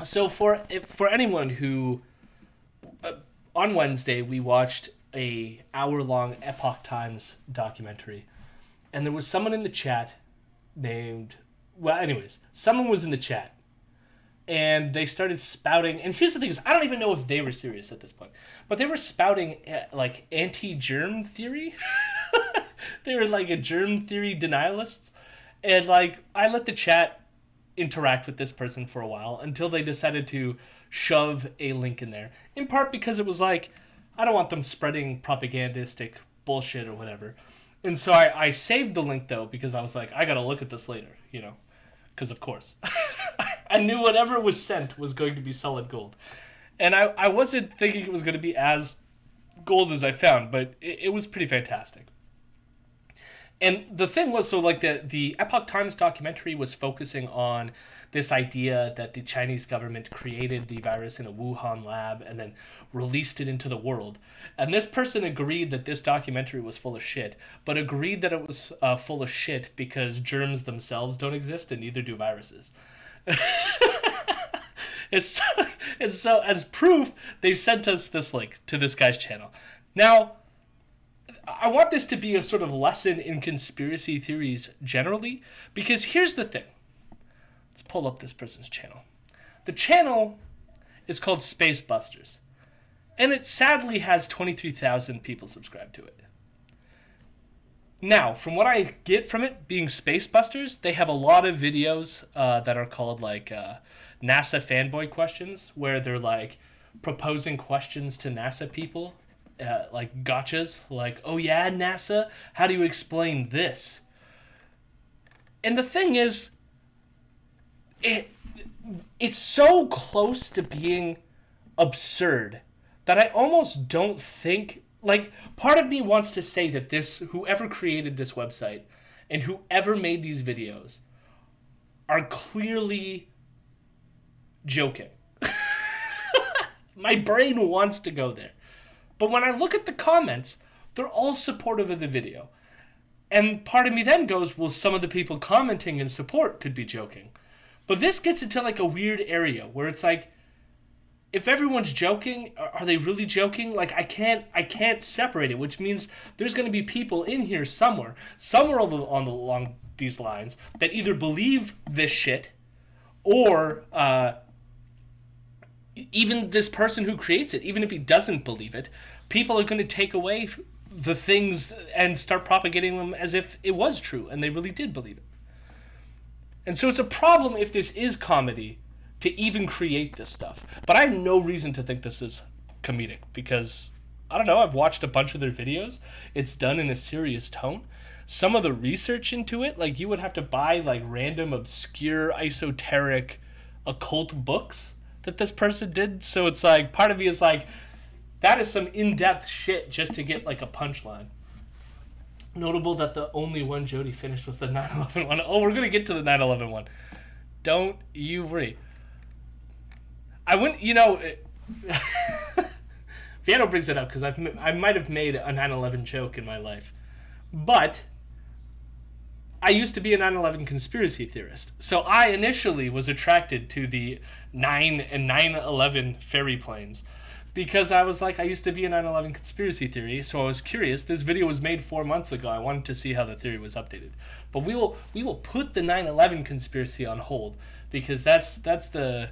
So for anyone who on Wednesday we watched a hour-long Epoch Times documentary, and there was someone in the chat named, well, anyways, someone was in the chat and they started spouting, and here's the thing, is I don't even know if they were serious at this point, but they were spouting like anti-germ theory. They were like a germ theory denialists, and like I let the chat interact with this person for a while until they decided to shove a link in there, in part because it was like, I don't want them spreading propagandistic bullshit or whatever. And so I saved the link though, because I was like, I gotta look at this later, because of course I knew whatever was sent was going to be solid gold. And I wasn't thinking it was going to be as gold as I found, but it was pretty fantastic. And the thing was, so like the Epoch Times documentary was focusing on this idea that the Chinese government created the virus in a Wuhan lab and then released it into the world. And this person agreed that this documentary was full of shit, but agreed that it was full of shit because germs themselves don't exist and neither do viruses. And so, as proof, they sent us this link to this guy's channel. Now, I want this to be a sort of lesson in conspiracy theories generally, because here's the thing. Let's pull up this person's channel. The channel is called SpaceBusters, and it sadly has 23,000 people subscribed to it. Now, from what I get from it being SpaceBusters, they have a lot of videos that are called like NASA fanboy questions, where they're like proposing questions to NASA people. Like gotchas, like, oh yeah, NASA, how do you explain this? And the thing is, it's so close to being absurd that I almost don't think, like, part of me wants to say that whoever created this website and whoever made these videos are clearly joking. My brain wants to go there. But when I look at the comments, they're all supportive of the video. And part of me then goes, well, some of the people commenting in support could be joking. But this gets into like a weird area where it's like, if everyone's joking, are they really joking? Like, I can't separate it, which means there's going to be people in here somewhere along these lines that either believe this shit or even this person who creates it, even if he doesn't believe it, people are going to take away the things and start propagating them as if it was true and they really did believe it. And so it's a problem if this is comedy to even create this stuff. But I have no reason to think this is comedic because, I don't know, I've watched a bunch of their videos. It's done in a serious tone. Some of the research into it, like you would have to buy like random obscure esoteric occult books that this person did. So it's like, part of me is like, that is some in-depth shit just to get like a punchline. Notable that the only one Jody finished was the 9/11 one. Oh, we're going to get to the 9/11 one. Don't you worry. I wouldn't, Viano brings it up because I might have made a 9/11 joke in my life. But I used to be a 9/11 conspiracy theorist. So I initially was attracted to the 9 and 9/11 ferry planes because I was like, I used to be a 9/11 conspiracy theory, so I was curious. This video was made 4 months ago. I wanted to see how the theory was updated. But we will put the 9/11 conspiracy on hold because that's the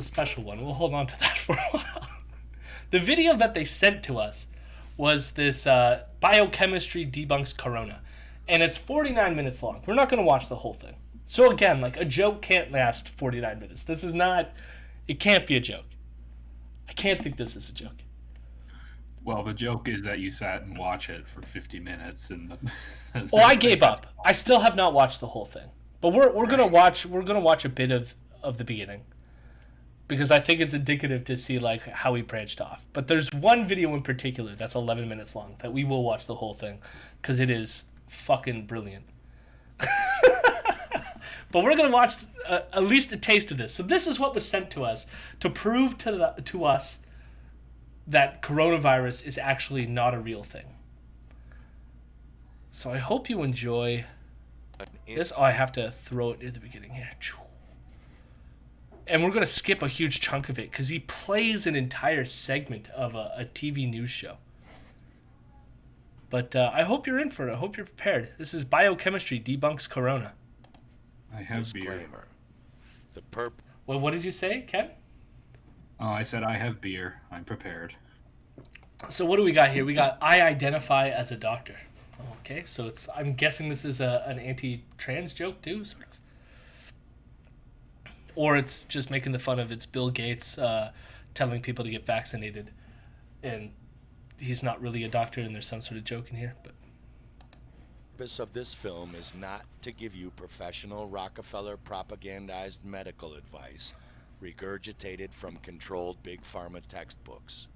special one. We'll hold on to that for a while. The video that they sent to us was this biochemistry debunks corona. And it's 49 minutes long. We're not going to watch the whole thing. So again, like, a joke can't last 49 minutes. This is not... It can't be a joke. I can't think this is a joke. Well, the joke is that you sat and watched it for 50 minutes and... Well, I gave up. I still have not watched the whole thing. But we're going to watch a bit of the beginning. Because I think it's indicative to see like how he branched off. But there's one video in particular that's 11 minutes long that we will watch the whole thing because it is fucking brilliant. But we're going to watch at least a taste of this. So this is what was sent to us to prove to us that coronavirus is actually not a real thing. So I hope you enjoy this. Oh, I have to throw it near the beginning here. And we're going to skip a huge chunk of it because he plays an entire segment of a TV news show. But I hope you're in for it. I hope you're prepared. This is Biochemistry Debunks Corona. I have beer. Disclaimer. Well, what did you say, Ken? Oh, I said I have beer. I'm prepared. So what do we got here? We got I identify as a doctor. Okay, so I'm guessing this is an anti-trans joke too, sort of. Or it's just making the fun of it's Bill Gates telling people to get vaccinated, and he's not really a doctor, and there's some sort of joke in here. But The purpose of this film is not to give you professional Rockefeller propagandized medical advice regurgitated from controlled big pharma textbooks.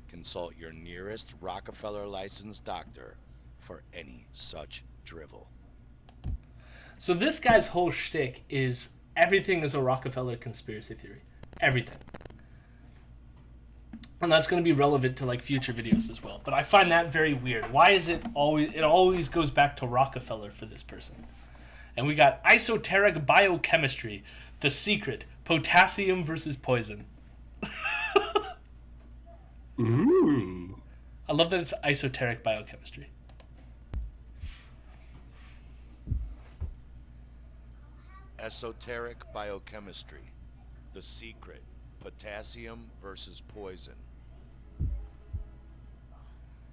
Consult your nearest Rockefeller licensed doctor for any such drivel. so this guy's whole shtick is everything is a Rockefeller conspiracy theory. Everything. And that's going to be relevant to like future videos as well. But I find that very weird. Why is it always goes back to Rockefeller for this person? And we got esoteric biochemistry, the secret, potassium versus poison. Ooh. I love that it's esoteric biochemistry. Esoteric biochemistry. The secret. Potassium versus poison.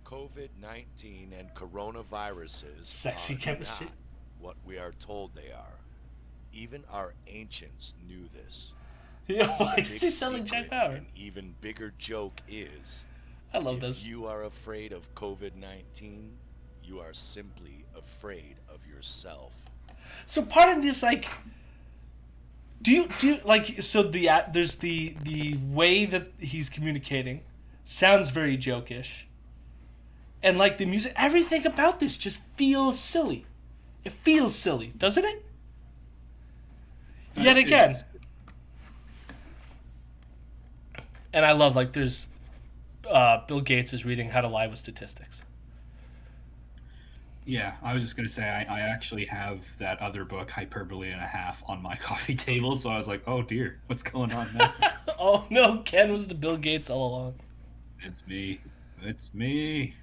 COVID-19 and coronaviruses Sexy are chemistry. not what we are told they are. Even our ancients knew this. Yeah, why The does big he sound like Jack secret Bauer? and even bigger joke is, I love if this. you are afraid of COVID-19, you are simply afraid of yourself. So part of this, like, do you like? So there's the way that he's communicating sounds very jokish, and like the music, everything about this just feels silly. It feels silly, doesn't it? Yet again. And I love, like, there's Bill Gates is reading How to Lie with Statistics. Yeah, I was just going to say, I actually have that other book, Hyperbole and a Half, on my coffee table, so I was like, oh dear, what's going on now? Oh no, Ken was the Bill Gates all along. It's me. It's me.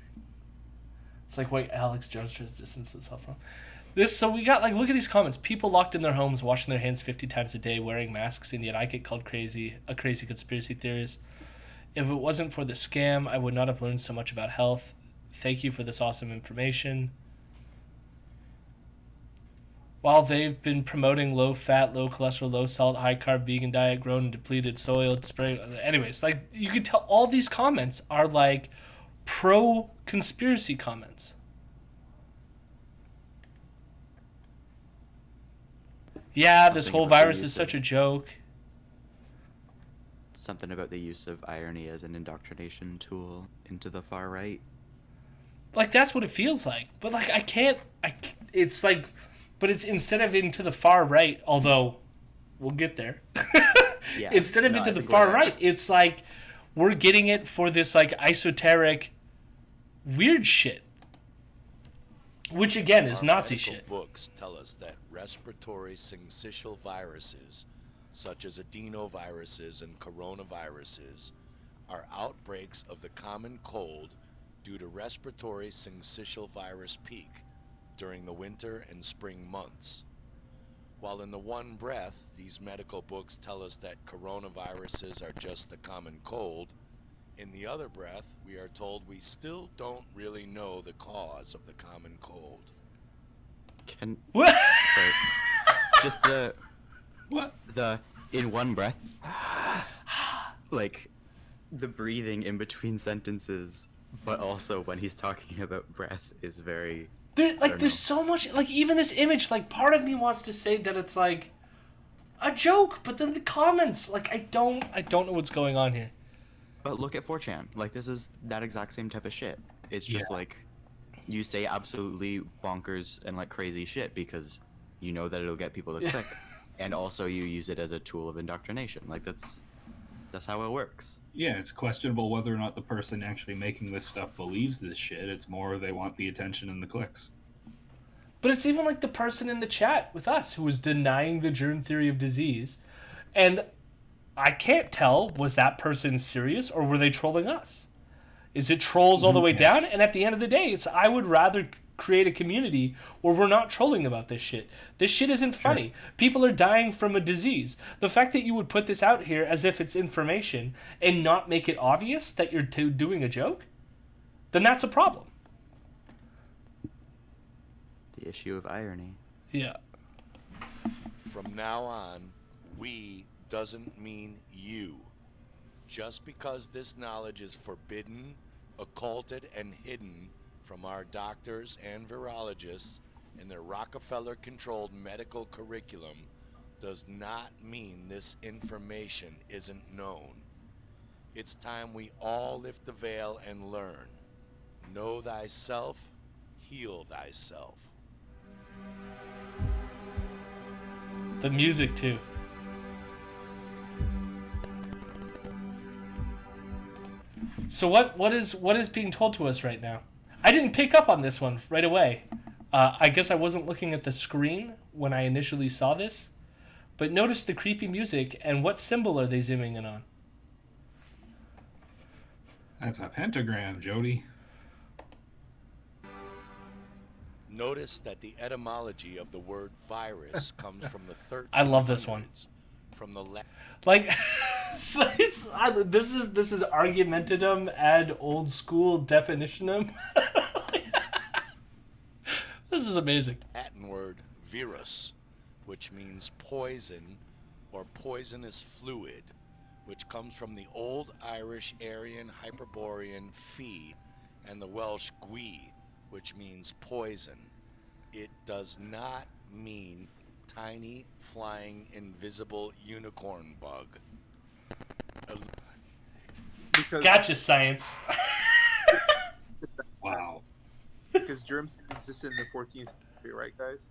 It's like why Alex Jones tries to distance himself from. So we got, like, look at these comments. People locked in their homes, washing their hands 50 times a day, wearing masks, and yet I get called a crazy conspiracy theorist. If it wasn't for the scam, I would not have learned so much about health. Thank you for this awesome information. While they've been promoting low-fat, low-cholesterol, low-salt, high-carb, vegan diet, grown in depleted soil, anyways, like, you can tell all these comments are, like, pro-conspiracy comments. Yeah, this whole virus is such a joke. Something about the use of irony as an indoctrination tool into the far right. Like, that's what it feels like. But, like, it's like, but it's instead of into the far right, although we'll get there. Yeah, Instead of no, into I the think far we're- right, it's like we're getting it for this, like, esoteric weird shit. Which, again, is Our Nazi medical shit. Books tell us that respiratory syncytial viruses, such as adenoviruses and coronaviruses, are outbreaks of the common cold due to respiratory syncytial virus peak during the winter and spring months. While in the one breath, these medical books tell us that coronaviruses are just the common cold, in the other breath, we are told we still don't really know the cause of the common cold. Can What? sorry, just What? the in one breath, like the breathing in between sentences, but also when he's talking about breath is very. There's know. so much, like, even this image, like, part of me wants to say that it's, like, a joke, but then the comments, like, I don't know what's going on here. But look at 4chan. Like, this is that exact same type of shit. It's just Yeah. like you say absolutely bonkers and like crazy shit because you know that it'll get people to click, and also you use it as a tool of indoctrination. Like that's how it works. Yeah, it's questionable whether or not the person actually making this stuff believes this shit. It's more they want the attention and the clicks. But it's even like the person in the chat with us who was denying the germ theory of disease. And I can't tell, was that person serious or were they trolling us? Is it trolls all the way down? And at the end of the day, I would rather create a community where we're not trolling about this shit. This shit isn't funny. People are dying from a disease. The fact that you would put this out here as if it's information and not make it obvious that you're doing a joke, then that's a problem. The issue of irony. Yeah. From now on, we doesn't mean you. Just because this knowledge is forbidden, occulted, and hidden from our doctors and virologists in their Rockefeller-controlled medical curriculum does not mean this information isn't known. It's time we all lift the veil and learn. Know thyself, heal thyself. The music, too. So what is being told to us right now? I didn't pick up on this one right away. I guess I wasn't looking at the screen when I initially saw this, but notice the creepy music and what symbol are they zooming in on? That's a pentagram, Jody. Notice that the etymology of the word virus comes from the 1300s. I love this one. From the Like, this is argumentum ad old school definitionum. This is amazing. Latin word virus, which means poison or poisonous fluid, which comes from the Old Irish Aryan Hyperborean fee and the Welsh gui, which means poison. It does not mean tiny, flying, invisible unicorn bug. Because, Gotcha, science. Wow. because germs existed in the 14th century, right, guys?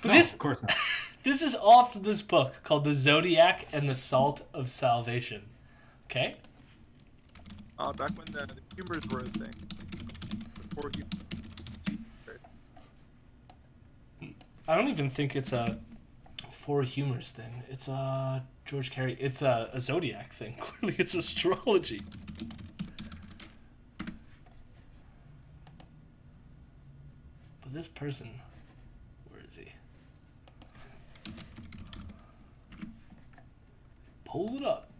But No, this of course not. this is off this book called The Zodiac and the Salt of Salvation. Okay? Back when the humors were a thing. Before you... I don't even think it's a Four Humors thing. It's a George Carey. It's a Zodiac thing. Clearly it's astrology. But this person, where is he? Pull it up.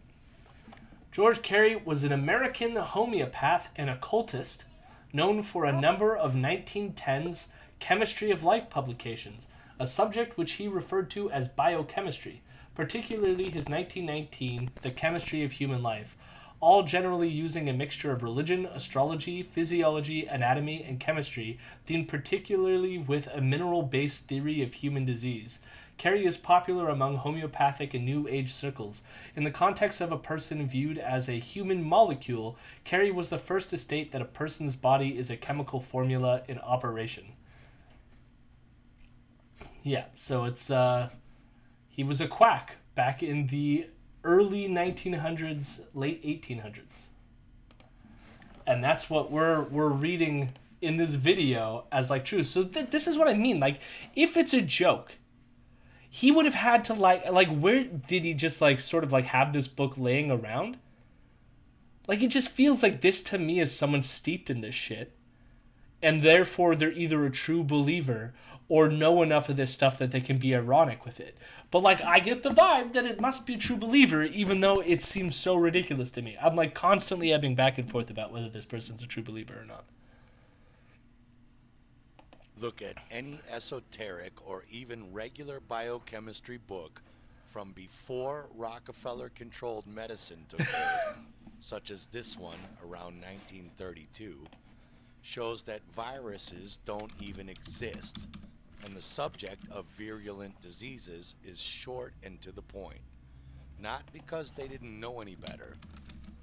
George Carey was an American homeopath and occultist known for a number of 1910s chemistry of life publications, a subject which he referred to as biochemistry, particularly his 1919 The Chemistry of Human Life, all generally using a mixture of religion, astrology, physiology, anatomy, and chemistry, themed particularly with a mineral-based theory of human disease. Carey is popular among homeopathic and New Age circles. In the context of a person viewed as a human molecule, Carey was the first to state that a person's body is a chemical formula in operation. Yeah, so it's, he was a quack back in the early 1900s, late 1800s. And that's what we're reading in this video as, like, truth. So this is what I mean. Like, if it's a joke, he would have had to, like, where did he just, like, sort of, like, have this book laying around? Like, it just feels like this to me is someone steeped in this shit. And therefore, they're either a true believer or know enough of this stuff that they can be ironic with it. But, like, I get the vibe that it must be a true believer, even though it seems so ridiculous to me. I'm, like, constantly ebbing back and forth about whether this person's a true believer or not. Look at any esoteric or even regular biochemistry book from before Rockefeller-controlled medicine took hold, such as this one around 1932, shows that viruses don't even exist, and the subject of virulent diseases is short and to the point. Not because they didn't know any better,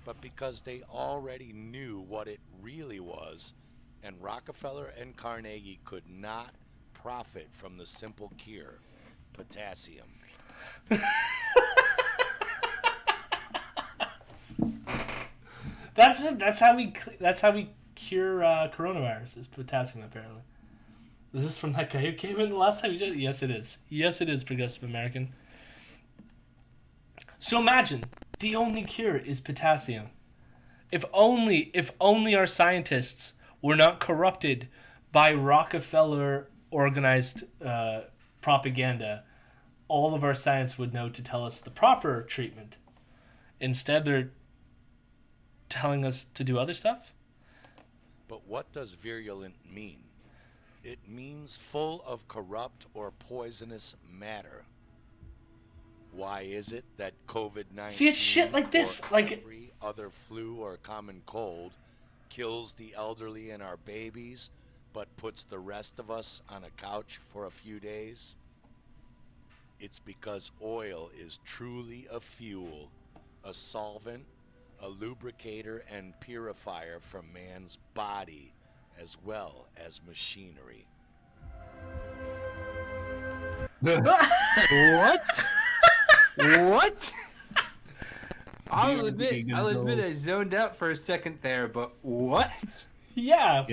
but because they already knew what it really was, and Rockefeller and Carnegie could not profit from the simple cure, potassium. That's it. That's how we cure coronavirus, is potassium, apparently. Is this from that guy who came in the last time you did it? Yes, it is. Yes, it is, Progressive American. So imagine the only cure is potassium. If only our scientists were not corrupted by Rockefeller organized propaganda, all of our science would know to tell us the proper treatment. Instead, they're telling us to do other stuff. But what does virulent mean? It means full of corrupt or poisonous matter. Why is it that COVID-19 See, it's shit like this, or like every other flu or common cold kills the elderly and our babies, but puts the rest of us on a couch for a few days? It's because oil is truly a fuel, a solvent, a lubricator and purifier for man's body as well as machinery. What? What? I'll admit admit I zoned out for a second there, but what? yeah,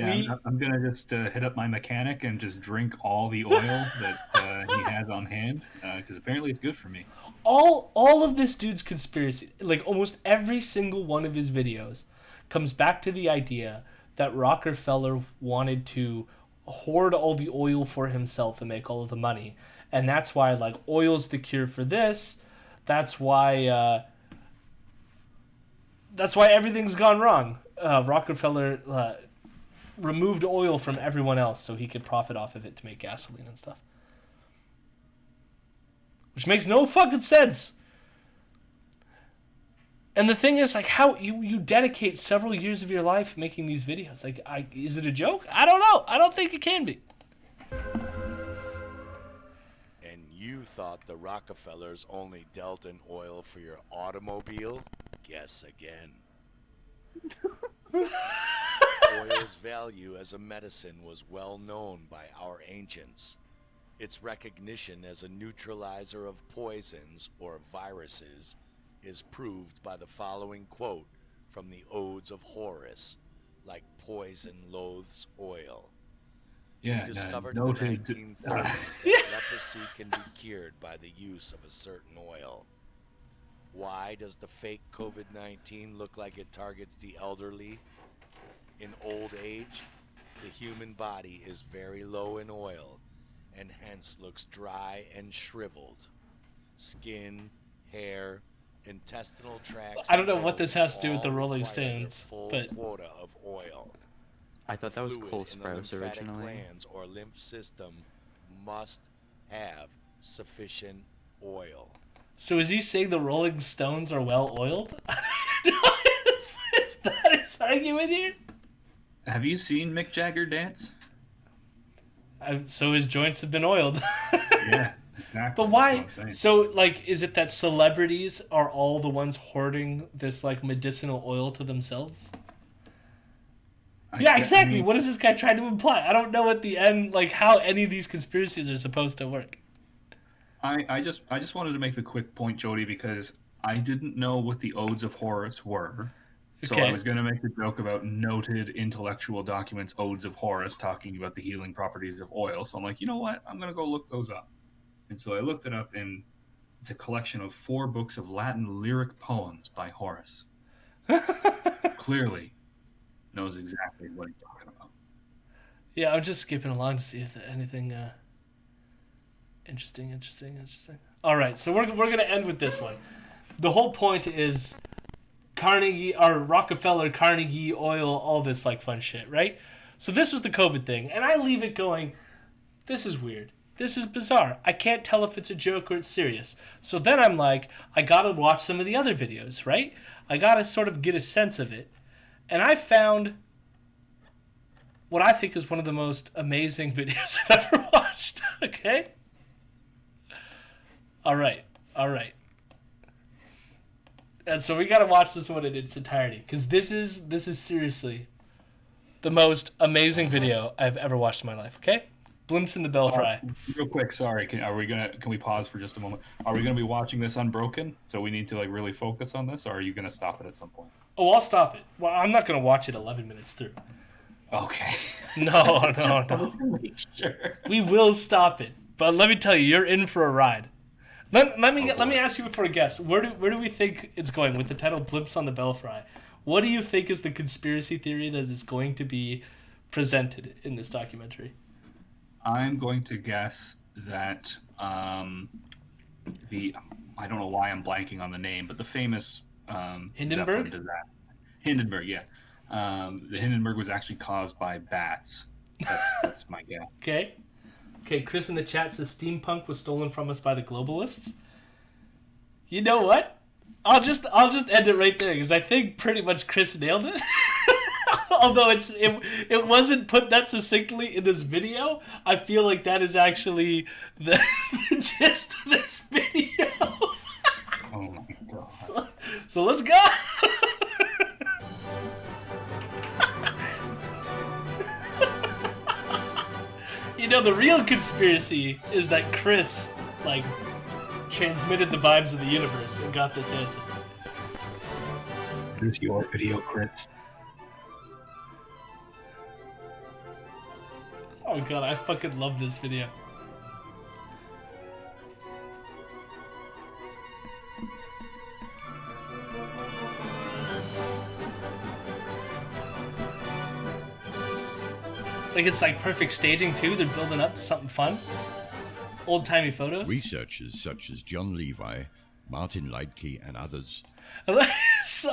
I'm gonna just hit up my mechanic and just drink all the oil that he has on hand, because apparently it's good for me. all of this dude's conspiracy, like almost every single one of his videos, comes back to the idea that Rockefeller wanted to hoard all the oil for himself and make all of the money, and that's why like oil's the cure for this. That's why everything's gone wrong. Rockefeller removed oil from everyone else so he could profit off of it to make gasoline and stuff. Which makes no fucking sense. And the thing is, like, how you dedicate several years of your life making these videos. Like, is it a joke? I don't know. I don't think it can be. And you thought the Rockefellers only dealt in oil for your automobile? Guess again. Oil's value as a medicine was well known by our ancients. Its recognition as a neutralizer of poisons or viruses is proved by the following quote from the Odes of Horace, like poison loathes oil. Yeah, We discovered noted. in the 1930s that leprosy can be cured by the use of a certain oil. Why does the fake COVID-19 look like it targets the elderly? In old age, the human body is very low in oil and hence looks dry and shriveled. Skin, hair, intestinal tracts. I don't know and what this bones has to do with the all Rolling require their Stones, full but quota of oil. I thought that was Fluid Cole in the Sprouse lymphatic originally. glands or lymph system must have sufficient oil. So is he saying the Rolling Stones are well oiled? Is that his argument here? Have you seen Mick Jagger dance? So his joints have been oiled. Yeah, exactly. But why? That's what I'm saying. So, like, is it that celebrities are all the ones hoarding this, like, medicinal oil to themselves? Yeah, exactly. I mean, What is this guy trying to imply? I don't know at the end, like, how any of these conspiracies are supposed to work. I just wanted to make the quick point, Jody, because I didn't know what the Odes of Horace were. So Okay. I was going to make the joke about noted intellectual documents, Odes of Horace, talking about the healing properties of oil. So I'm like, you know what? I'm going to go look those up. And so I looked it up, and it's a collection of 4 books of Latin lyric poems by Horace. Clearly knows exactly what he's talking about. Yeah, I'm just skipping along to see if there's anything interesting. All right, so we're going to end with this one. The whole point is Rockefeller, Carnegie, oil, all this like fun shit, right? So this was the COVID thing, and I leave it going, this is weird. This is bizarre. I can't tell if it's a joke or it's serious. So then I'm like, I gotta watch some of the other videos, right? I gotta sort of get a sense of it. And I found what I think is one of the most amazing videos I've ever watched, okay? All right. And so we gotta watch this one in its entirety, because this is seriously the most amazing video I've ever watched in my life. Okay, Blimps in the Bell Fry. Real quick, sorry. Can we pause for just a moment? Are we gonna be watching this unbroken? So we need to like really focus on this, or are you gonna stop it at some point? Oh, I'll stop it. Well, I'm not gonna watch it 11 minutes through. Okay. No. Make sure. We will stop it, but let me tell you, you're in for a ride. Let me ask you for a guess. Where do we think it's going with the title "Blimps on the Belfry"? What do you think is the conspiracy theory that is going to be presented in this documentary? I'm going to guess that I don't know why I'm blanking on the name, but the famous Hindenburg? Zeppelin disaster. Hindenburg, yeah. The Hindenburg was actually caused by bats. That's my guess. Okay, Chris in the chat says steampunk was stolen from us by the globalists. You know what? I'll just end it right there because I think pretty much Chris nailed it. Although it wasn't put that succinctly in this video, I feel like that is actually the gist of this video. Oh my god. So let's go. You know, the real conspiracy is that Chris, transmitted the vibes of the universe and got this answer. Is this your video, Chris? Oh god, I fucking love this video. It's perfect staging too. They're building up to something fun. Old-timey photos. Researchers such as John Levi, Martin Leitke, and others. So,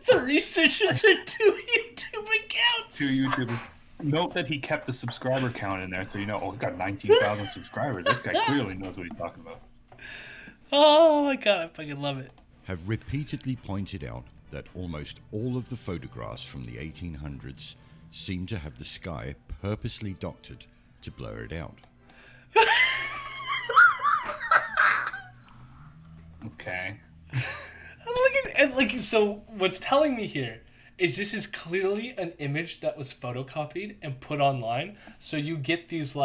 the researchers are 2 YouTube accounts. 2 YouTubers. Note that he kept the subscriber count in there, so you know, he got 19,000 subscribers. This guy clearly knows what he's talking about. Oh my god, I fucking love it. Have repeatedly pointed out that almost all of the photographs from the 1800s seem to have the sky purposely doctored to blur it out. Okay. So what's telling me here is this is clearly an image that was photocopied and put online, so you get these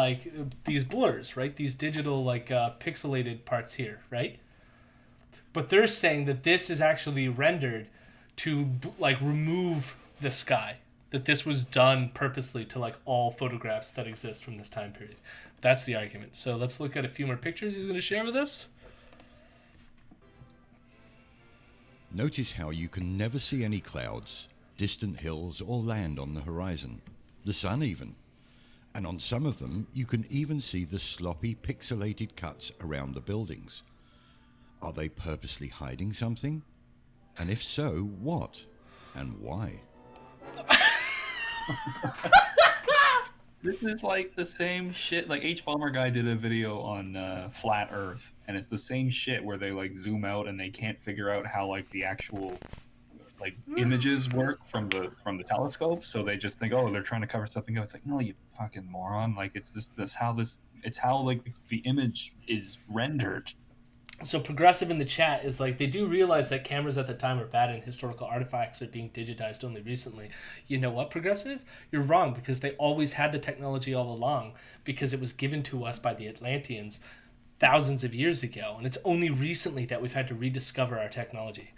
these blurs, right? These digital pixelated parts here, right? But they're saying that this is actually rendered to remove the sky. That this was done purposely to all photographs that exist from this time period. That's the argument. So let's look at a few more pictures he's going to share with us. Notice how you can never see any clouds, distant hills, or land on the horizon. The sun even. And on some of them, you can even see the sloppy, pixelated cuts around the buildings. Are they purposely hiding something? And if so, what? And why? This is the same shit. H Bomber Guy did a video on Flat Earth, and it's the same shit where they zoom out and they can't figure out how the actual images work from the telescope, so they just think, oh, they're trying to cover something up. It's no, you fucking moron. It's how the image is rendered. So Progressive in the chat is they do realize that cameras at the time were bad and historical artifacts are being digitized only recently. You know what, Progressive? You're wrong, because they always had the technology all along, because it was given to us by the Atlanteans thousands of years ago, and it's only recently that we've had to rediscover our technology.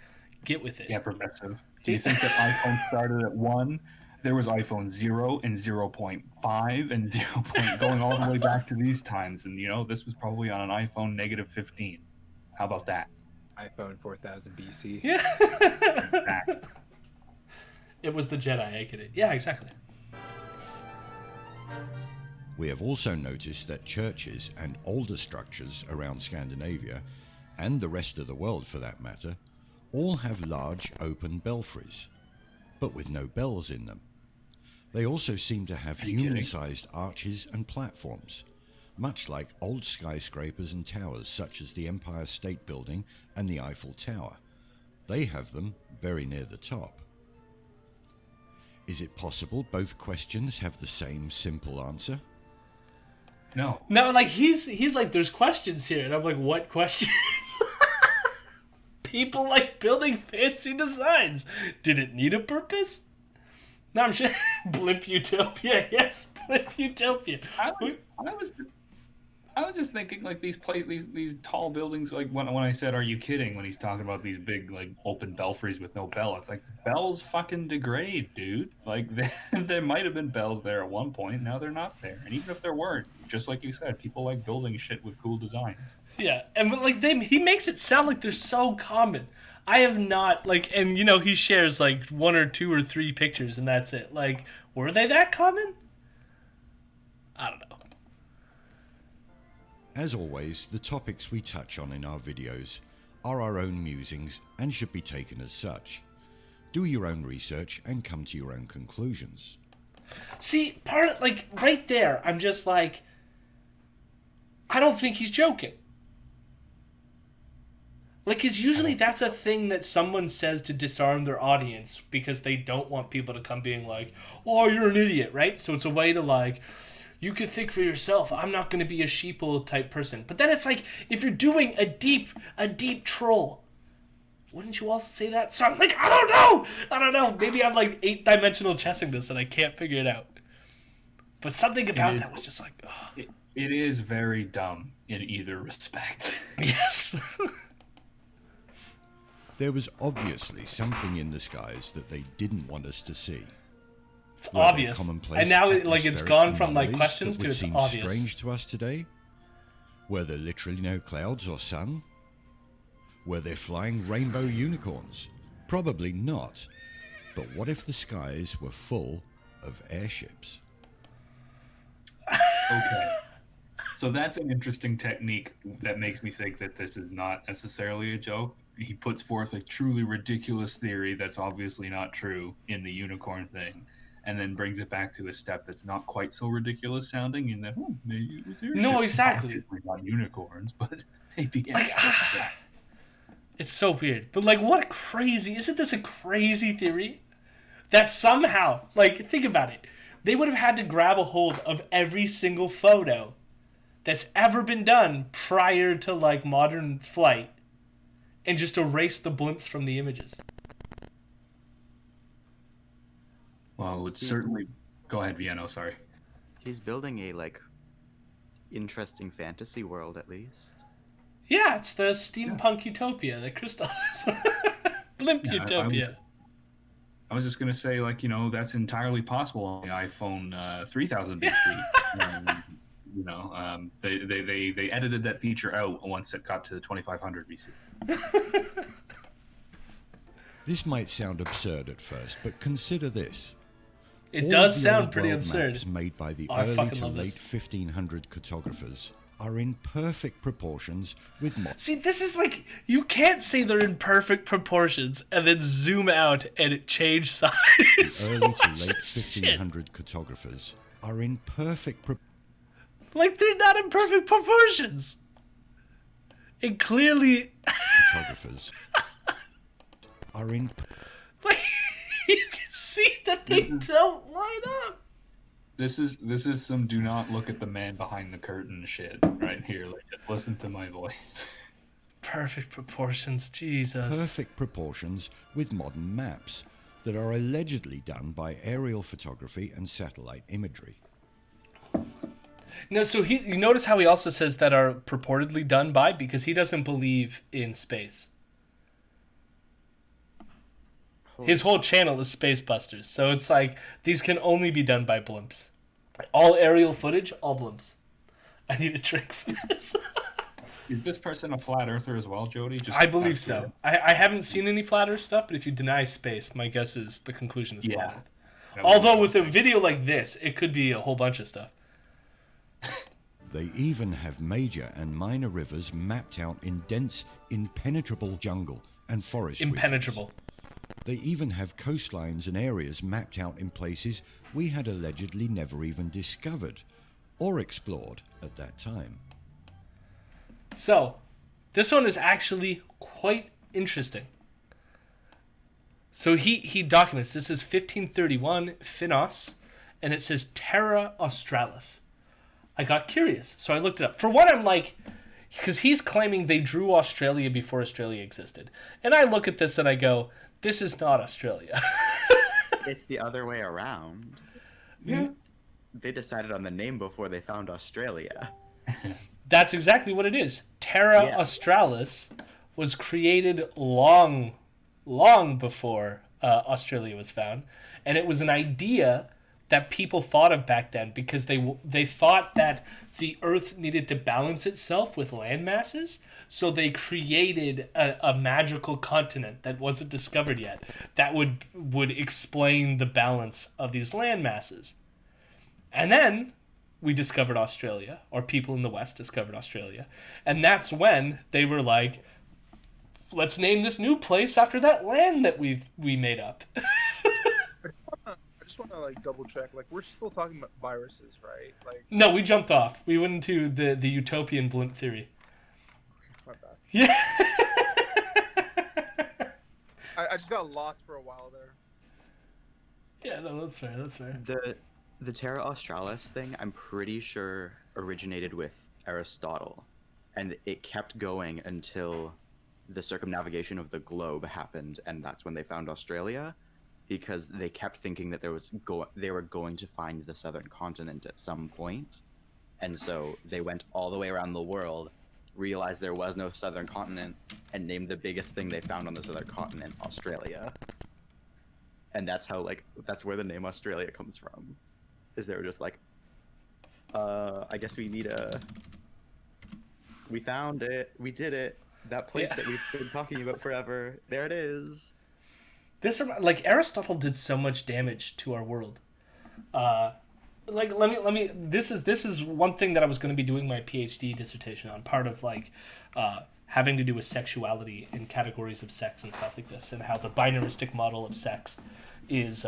Get with it. Yeah, Progressive. Do you think that iPhone started at 1? There was iPhone 0 and 0.5 and 0. Going all the way back to these times, and this was probably on an iPhone negative 15. How about that? iPhone 4000 BC. Yeah. Exactly. It was the Jedi, I get it. Yeah, exactly. We have also noticed that churches and older structures around Scandinavia, and the rest of the world for that matter, all have large open belfries, but with no bells in them. They also seem to have human-sized arches and platforms, much like old skyscrapers and towers such as the Empire State Building and the Eiffel Tower. They have them very near the top. Is it possible both questions have the same simple answer? No. No, he's like, there's questions here, and I'm like, what questions? People like building fancy designs. Did it need a purpose? No, I'm sure. Blimp Utopia, yes, Blimp Utopia. I was just thinking these tall buildings, when I said, are you kidding, when he's talking about these big open belfries with no bell. It's bells fucking degrade, dude. There might have been bells there at one point, now they're not there. And even if there weren't, just like you said, people like building shit with cool designs. Yeah, and like he makes it sound like they're so common. I have not like, and he shares like 1 or 2 or 3 pictures, and that's it. Like, were they that common? I don't know. As always, the topics we touch on in our videos are our own musings and should be taken as such. Do your own research and come to your own conclusions. See, right there, I'm just like, I don't think he's joking. Like, because usually that's a thing that someone says to disarm their audience because they don't want people to come being like, oh, you're an idiot, right? So it's a way to like, you can think for yourself. I'm not going to be a sheeple type person. But then it's like, if you're doing a deep troll, wouldn't you also say that? So I'm like, I don't know. Maybe I'm like 8-dimensional chessing this and I can't figure it out. But something about that was just like, oh. It is very dumb in either respect. Yes. There was obviously something in the skies that they didn't want us to see. It's obvious. And now it's gone from like questions to it's obvious. Strange to us today? Were there literally no clouds or sun? Were there flying rainbow unicorns? Probably not. But what if the skies were full of airships? Okay. So that's an interesting technique that makes me think that this is not necessarily a joke. He puts forth a truly ridiculous theory that's obviously not true in the unicorn thing, and then brings it back to a step that's not quite so ridiculous sounding in that, maybe it was airships. No, exactly. Not unicorns, but maybe It's so weird. But like, what isn't this a crazy theory? That somehow, like, think about it. They would have had to grab a hold of every single photo that's ever been done prior to like modern flight and just erase the blimps from the images. Well, it's certainly... Go ahead, Vienno, sorry. He's building a, like, interesting fantasy world, at least. Yeah, it's the steampunk utopia that Crystal is. Blimp utopia. I was just going to say, like, that's entirely possible on the iPhone 3000 BC. They edited that feature out once it got to 2500 BC. This might sound absurd at first, but consider this. It does sound pretty absurd. Maps made by the I early fucking to love late this. 1500 cartographers are in perfect proportions with See, this is like, you can't say they're in perfect proportions and then zoom out and it change size. the early to late 1500 cartographers are in perfect like, they're not in perfect proportions. And clearly... cartographers are in... Like, you can see that they don't line up. This is some do not look at the man behind the curtain shit right here. Like, just listen to my voice. Perfect proportions, Jesus. Perfect proportions with modern maps that are allegedly done by aerial photography and satellite imagery. No, so you notice how he also says that are purportedly done by, because he doesn't believe in space. His whole channel is SpaceBusters, so it's like, these can only be done by blimps. All aerial footage, all blimps. I need a drink for this. Is this person a flat earther as well, Jody? I believe so. I haven't seen any flat earth stuff, but if you deny space, my guess is the conclusion is flat earth. Although with a video like this, it could be a whole bunch of stuff. They even have major and minor rivers mapped out in dense, impenetrable jungle and forest Impenetrable. regions. They even have coastlines and areas mapped out in places we had allegedly never even discovered or explored at that time. So, this one is actually quite interesting. So he documents, this is 1531 Finos, and it says Terra Australis. I got curious, so I looked it up. For one, I'm like, because he's claiming they drew Australia before Australia existed. And I look at this and I go, this is not Australia. It's the other way around. Yeah. They decided on the name before they found Australia. That's exactly what it is. Terra Australis was created long before Australia was found. And it was an idea that people thought of back then, because they thought that the Earth needed to balance itself with land masses, so they created a magical continent that wasn't discovered yet that would explain the balance of these land masses. And then we discovered Australia, or people in the West discovered Australia, and that's when they were like, let's name this new place after that land that we made up. I just want to like double check. Like, we're still talking about viruses, right? Like, No, we jumped off. We went into the utopian blimp theory. my bad. Yeah. I just got lost for a while there. Yeah, no, that's fair. That's fair. The Terra Australis thing, I'm pretty sure originated with Aristotle, and it kept going until the circumnavigation of the globe happened, and that's when they found Australia, because they kept thinking that they were going to find the southern continent at some point, and so they went all the way around the world, realized there was no southern continent, and named the biggest thing they found on the southern continent Australia. And that's where the name Australia comes from. Is they were just like, I guess we found it, we did it, that place that we've been talking about forever, there it is. Like, Aristotle did so much damage to our world. Let me. This is one thing that I was going to be doing my PhD dissertation on. Part of having to do with sexuality and categories of sex and stuff like this, and how the binaristic model of sex is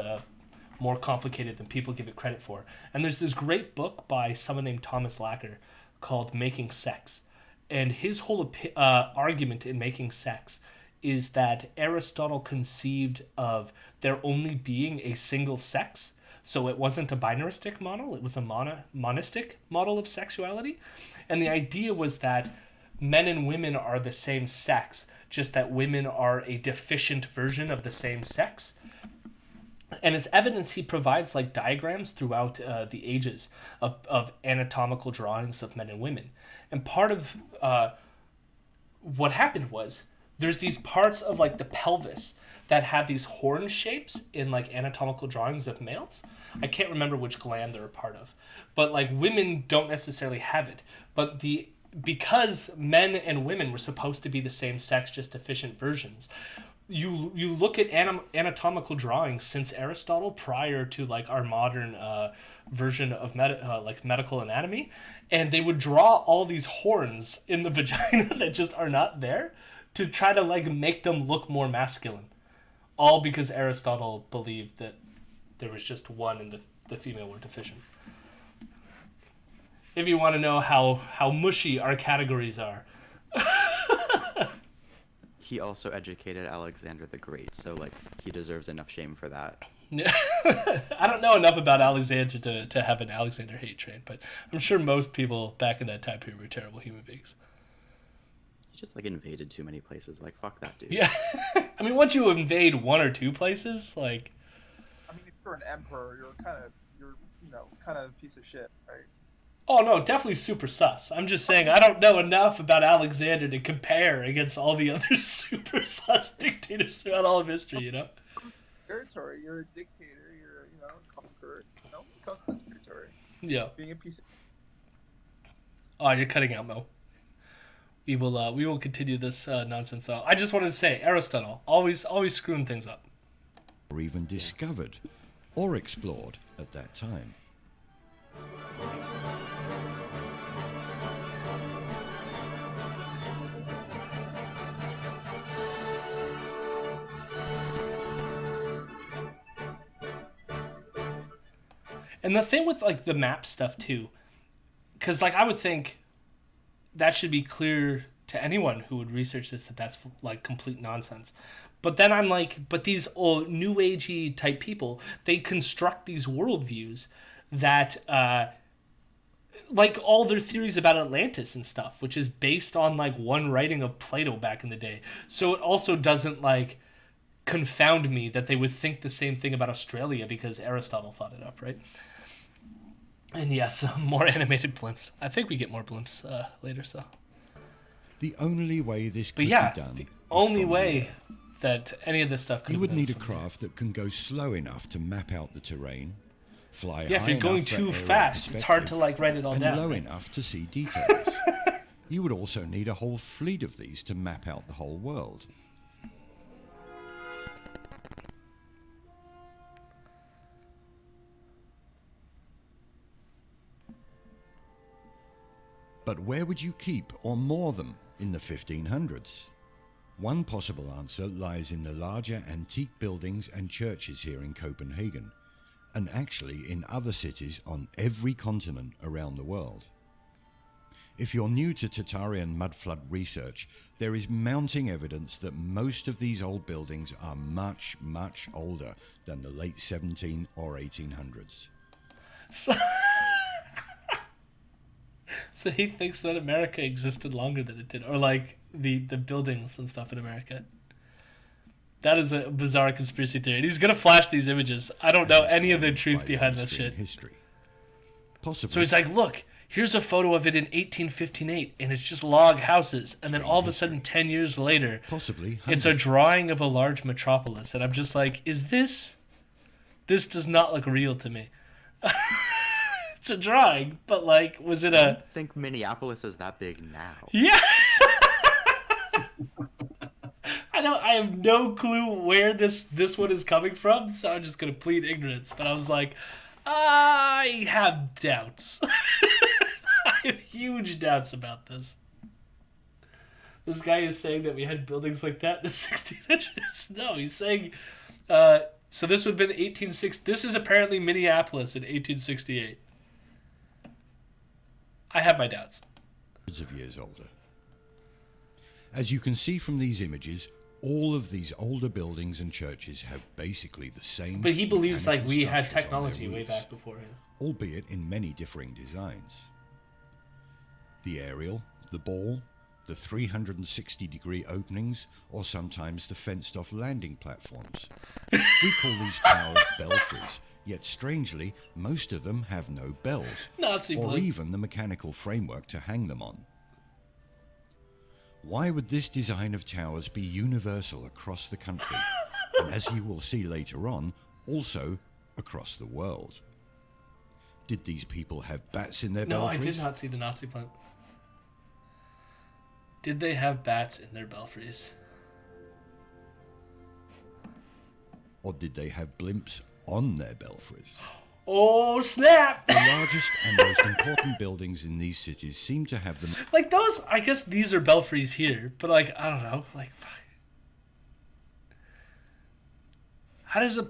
more complicated than people give it credit for. And there's this great book by someone named Thomas Lacker called Making Sex, and his whole argument in Making Sex is that Aristotle conceived of there only being a single sex. So it wasn't a binaristic model, it was a monistic model of sexuality. And the idea was that men and women are the same sex, just that women are a deficient version of the same sex. And as evidence, he provides like diagrams throughout the ages of anatomical drawings of men and women. And part of what happened was there's these parts of like the pelvis that have these horn shapes in like anatomical drawings of males. I can't remember which gland they're a part of, but like women don't necessarily have it. But because men and women were supposed to be the same sex, just deficient versions, you look at anatomical drawings since Aristotle, prior to like our modern version of medical anatomy, and they would draw all these horns in the vagina that just are not there to try to like make them look more masculine, all because Aristotle believed that there was just one and the female were deficient. If you want to know how mushy our categories are. He also educated Alexander the Great, so like he deserves enough shame for that. I don't know enough about Alexander to have an Alexander hate train, but I'm sure most people back in that time period were terrible human beings. He just like invaded too many places. Like, fuck that dude. Yeah. I mean, once you invade one or two places, like, I mean, if you're an emperor, you're kind of a piece of shit, right? oh no, definitely super sus. I'm just saying I don't know enough about Alexander to compare against all the other super sus dictators throughout all of history, you know? Territory, you're a dictator, you're a conqueror, it comes to that territory. Yeah. Being a piece of... Oh, you're cutting out, Mo. We will continue this nonsense though. I just wanted to say, Aristotle, always screwing things up. Or even discovered or explored at that time. And the thing with like the map stuff too, because like I would think that should be clear to anyone who would research this, that that's like complete nonsense. But then I'm like, but these old new agey type people, they construct these worldviews that like all their theories about Atlantis and stuff, which is based on like one writing of Plato back in the day. So it also doesn't like confound me that they would think the same thing about Australia because Aristotle thought it up, right? And yes, more animated blimps. I think we get more blimps later, so. The only way this But could yeah, be done the is only from way the air. that any of this stuff could You have would been need a from the air. craft that can go slow enough to map out the terrain, fly Yeah, if high you're going enough for too aerial fast, it's hard to perspective, write it all and down. low right? enough to see details. You would also need a whole fleet of these to map out the whole world. But where would you keep or moor them in the 1500s? One possible answer lies in the larger antique buildings and churches here in Copenhagen, and actually in other cities on every continent around the world. If you're new to Tatarian mudflood research, there is mounting evidence that most of these old buildings are much, much older than the late 17 or 1800s. So he thinks that America existed longer than it did, or like the buildings and stuff in America. That is a bizarre conspiracy theory. And he's gonna flash these images. I don't know any of the truth behind this shit. History. Possibly. So he's like, look, here's a photo of it in 1859, and it's just log houses. And then all of a sudden, 10 years later, Possibly. it's a drawing of a large metropolis. And I'm just like, is this? This does not look real to me. It's a drawing, but like, was it I a? don't think Minneapolis is that big now. Yeah. I have no clue where this one is coming from, so I'm just gonna plead ignorance. But I was like, I have doubts. I have huge doubts about this. This guy is saying that we had buildings like that in the 1600s. No, he's saying. So this would have been 1860. This is apparently Minneapolis in 1868. I have my doubts. Hundreds of years older. As you can see from these images, all of these older buildings and churches have basically the same. But he believes like mechanical we had structures on technology their way roofs, back before him. albeit in many differing designs. The aerial, the ball, the 360-degree openings, or sometimes the fenced-off landing platforms. We call these towers belfries, yet strangely, most of them have no bells, Nazi or blood. even the mechanical framework to hang them on. Why would this design of towers be universal across the country, and as you will see later on, also across the world? Did these people have bats in their No, belfries? I did not see the Nazi plant. Did they have bats in their belfries? Or did they have blimps on their belfries? Oh, snap! The largest and most important buildings in these cities seem to have them. Like those, I guess these are belfries here, but like, I don't know, like, how does a,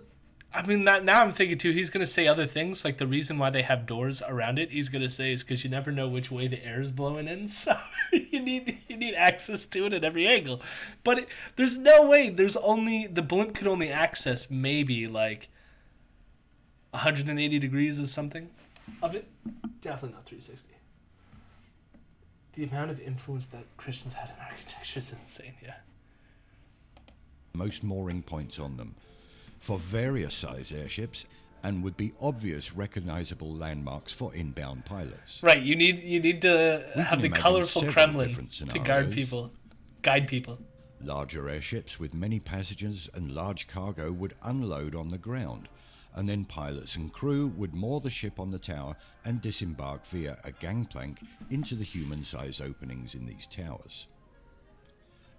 I mean, now I'm thinking too, he's going to say other things, like the reason why they have doors around it, he's going to say is because you never know which way the air is blowing in, so you need access to it at every angle. But there's no way, the blimp could only access maybe like 180 degrees of something of it. Definitely not 360. The amount of influence that Christians had in architecture is insane, yeah. Most mooring points on them for various size airships and would be obvious recognizable landmarks for inbound pilots. Right, you need to have the imagine colorful several Kremlin different to guide people. Larger airships with many passengers and large cargo would unload on the ground, and then pilots and crew would moor the ship on the tower and disembark via a gangplank into the human-sized openings in these towers.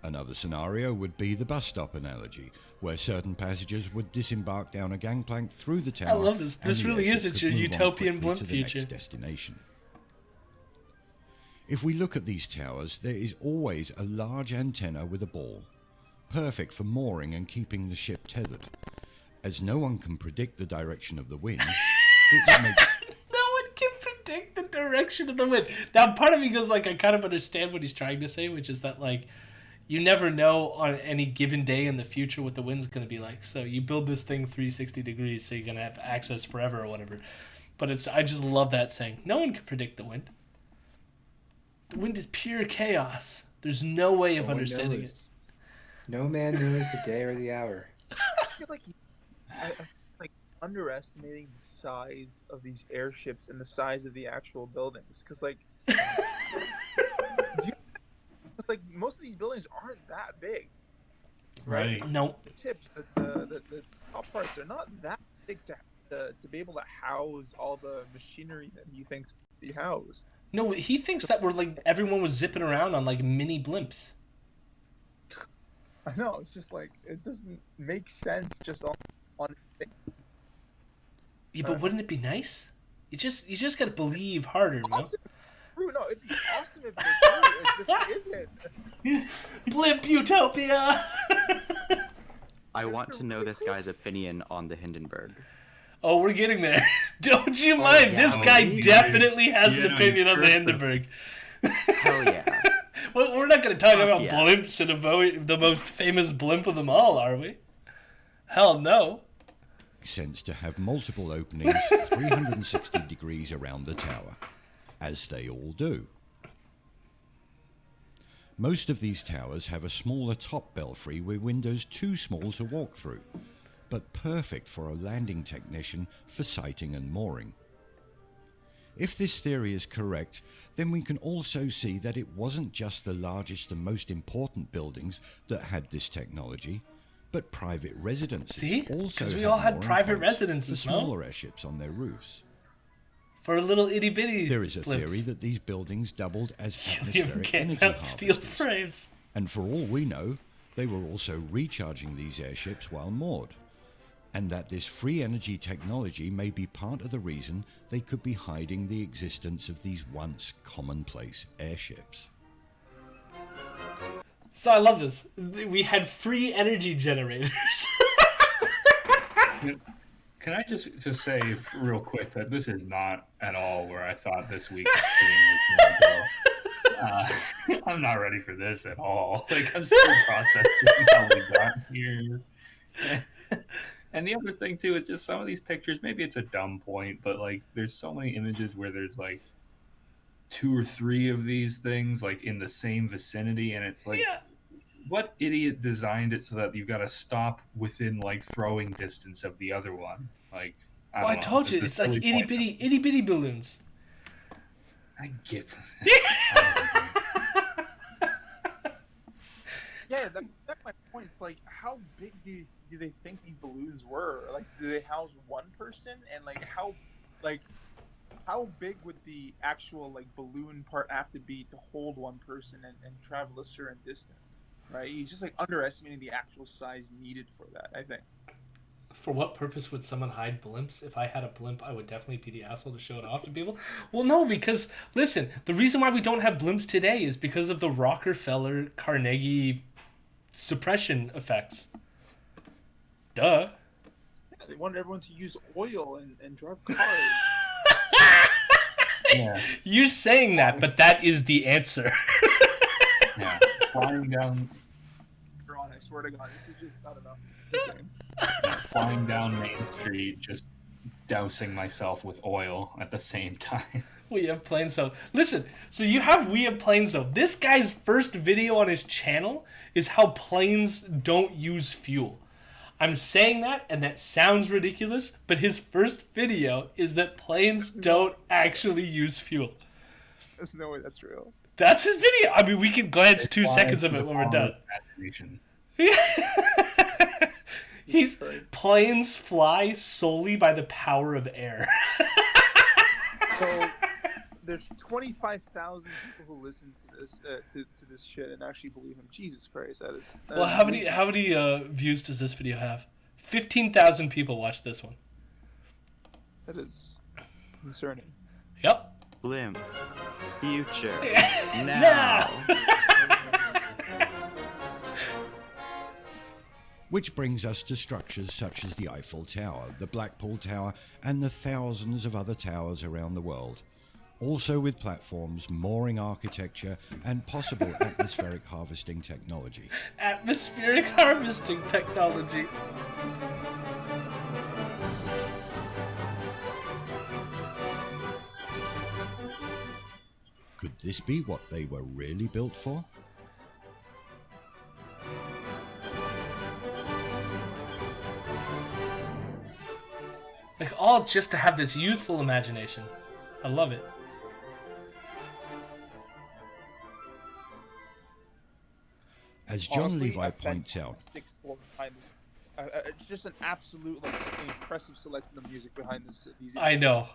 Another scenario would be the bus stop analogy, where certain passengers would disembark down a gangplank through the tower. I love this. and This the really is airship it's could your move on utopian quickly blimp to the future. next destination. If we look at these towers, there is always a large antenna with a ball, perfect for mooring and keeping the ship tethered. As no one can predict the direction of the wind, it would make No one can predict the direction of the wind. Now, part of me goes like, I kind of understand what he's trying to say, which is that like, you never know on any given day in the future what the wind's going to be like. So you build this thing 360 degrees, so you're going to have access forever or whatever. But I just love that saying. No one can predict the wind. The wind is pure chaos. There's no way of understanding it. No man knows the day or the hour. I feel like like underestimating the size of these airships and the size of the actual buildings, because like, it's like most of these buildings aren't that big. Right. No. The tips, the top parts, they're not that big to to be able to house all the machinery that he thinks he housed. No, he thinks that we're like everyone was zipping around on like mini blimps. I know, it's just like it doesn't make sense just on Yeah, but wouldn't it be nice? You just gotta believe harder, man. awesome. True, no, it'd be awesome if it just isn't. Blimp utopia. I want to know this guy's opinion on the Hindenburg. Oh, we're getting there. Don't you mind? yeah, This guy yeah. definitely has an Yeah, no, opinion on the first Hindenburg. Hell yeah. Well, we're not going to talk about yeah. blimps and the most famous blimp of them all, are we? Hell no. Makes sense to have multiple openings 360 degrees around the tower, as they all do. Most of these towers have a smaller top belfry with windows too small to walk through, but perfect for a landing technician for sighting and mooring. If this theory is correct, then we can also see that it wasn't just the largest and most important buildings that had this technology, but private residences See? also 'Cause we all had mooring private points residences, for no? smaller airships on their roofs. For a little itty bitty There is a blimps. theory that these buildings doubled as You're atmospheric getting energy out steel harvesters. frames. And for all we know, they were also recharging these airships while moored. And that this free energy technology may be part of the reason they could be hiding the existence of these once commonplace airships. So I love this. We had free energy generators. Can I just say real quick that this is not at all where I thought this week's stream was going to go. I'm not ready for this at all. Like, I'm still processing how we got here. And the other thing too is just some of these pictures. Maybe it's a dumb point, but like, there's so many images where there's like 2 or 3 of these things like in the same vicinity, and it's like, Yeah. what idiot designed it so that you've got to stop within like throwing distance of the other one? Like, I Well, I don't know. told you, a it's like silly itty point. bitty balloons. I get. Yeah, that's my point. It's like, how big do they think these balloons were? Like, do they house one person? And like, how big would the actual like balloon part have to be to hold one person and travel a certain distance? Right? He's just like underestimating the actual size needed for that, I think. For what purpose would someone hide blimps? If I had a blimp, I would definitely be the asshole to show it off to people. Well, no, because, listen, the reason why we don't have blimps today is because of the Rockefeller, Carnegie suppression effects. Duh. Yeah, they wanted everyone to use oil and drive cars. Yeah. You're saying that, but that is the answer. Yeah. Flying down, Ron, I swear to God, this is just not enough. flying down Main Street, just dousing myself with oil at the same time. We have planes though. Listen, so you have We Have Planes though. This guy's first video on his channel is how planes don't use fuel. I'm saying that, and that sounds ridiculous, but his first video is that planes don't actually use fuel. There's no way that's real. That's his video. I mean, we can glance They 2 fly seconds to of it the when we're power done. of imagination. He's Christ. planes fly solely by the power of air. So there's 25,000 people who listen to this to this shit and actually believe him. Jesus Christ, that is. Well, how many views does this video have? 15,000 people watched this one. That is concerning. Yep. Blimp. Future. Now. Which brings us to structures such as the Eiffel Tower, the Blackpool Tower, and the thousands of other towers around the world. Also with platforms, mooring architecture, and possible atmospheric harvesting technology. Atmospheric harvesting technology. Could this be what they were really built for? Like, all just to have this youthful imagination. I love it. As John Honestly, Levi I bet points out, sticks all behind this It's just an absolute like impressive selection of music behind these. I know.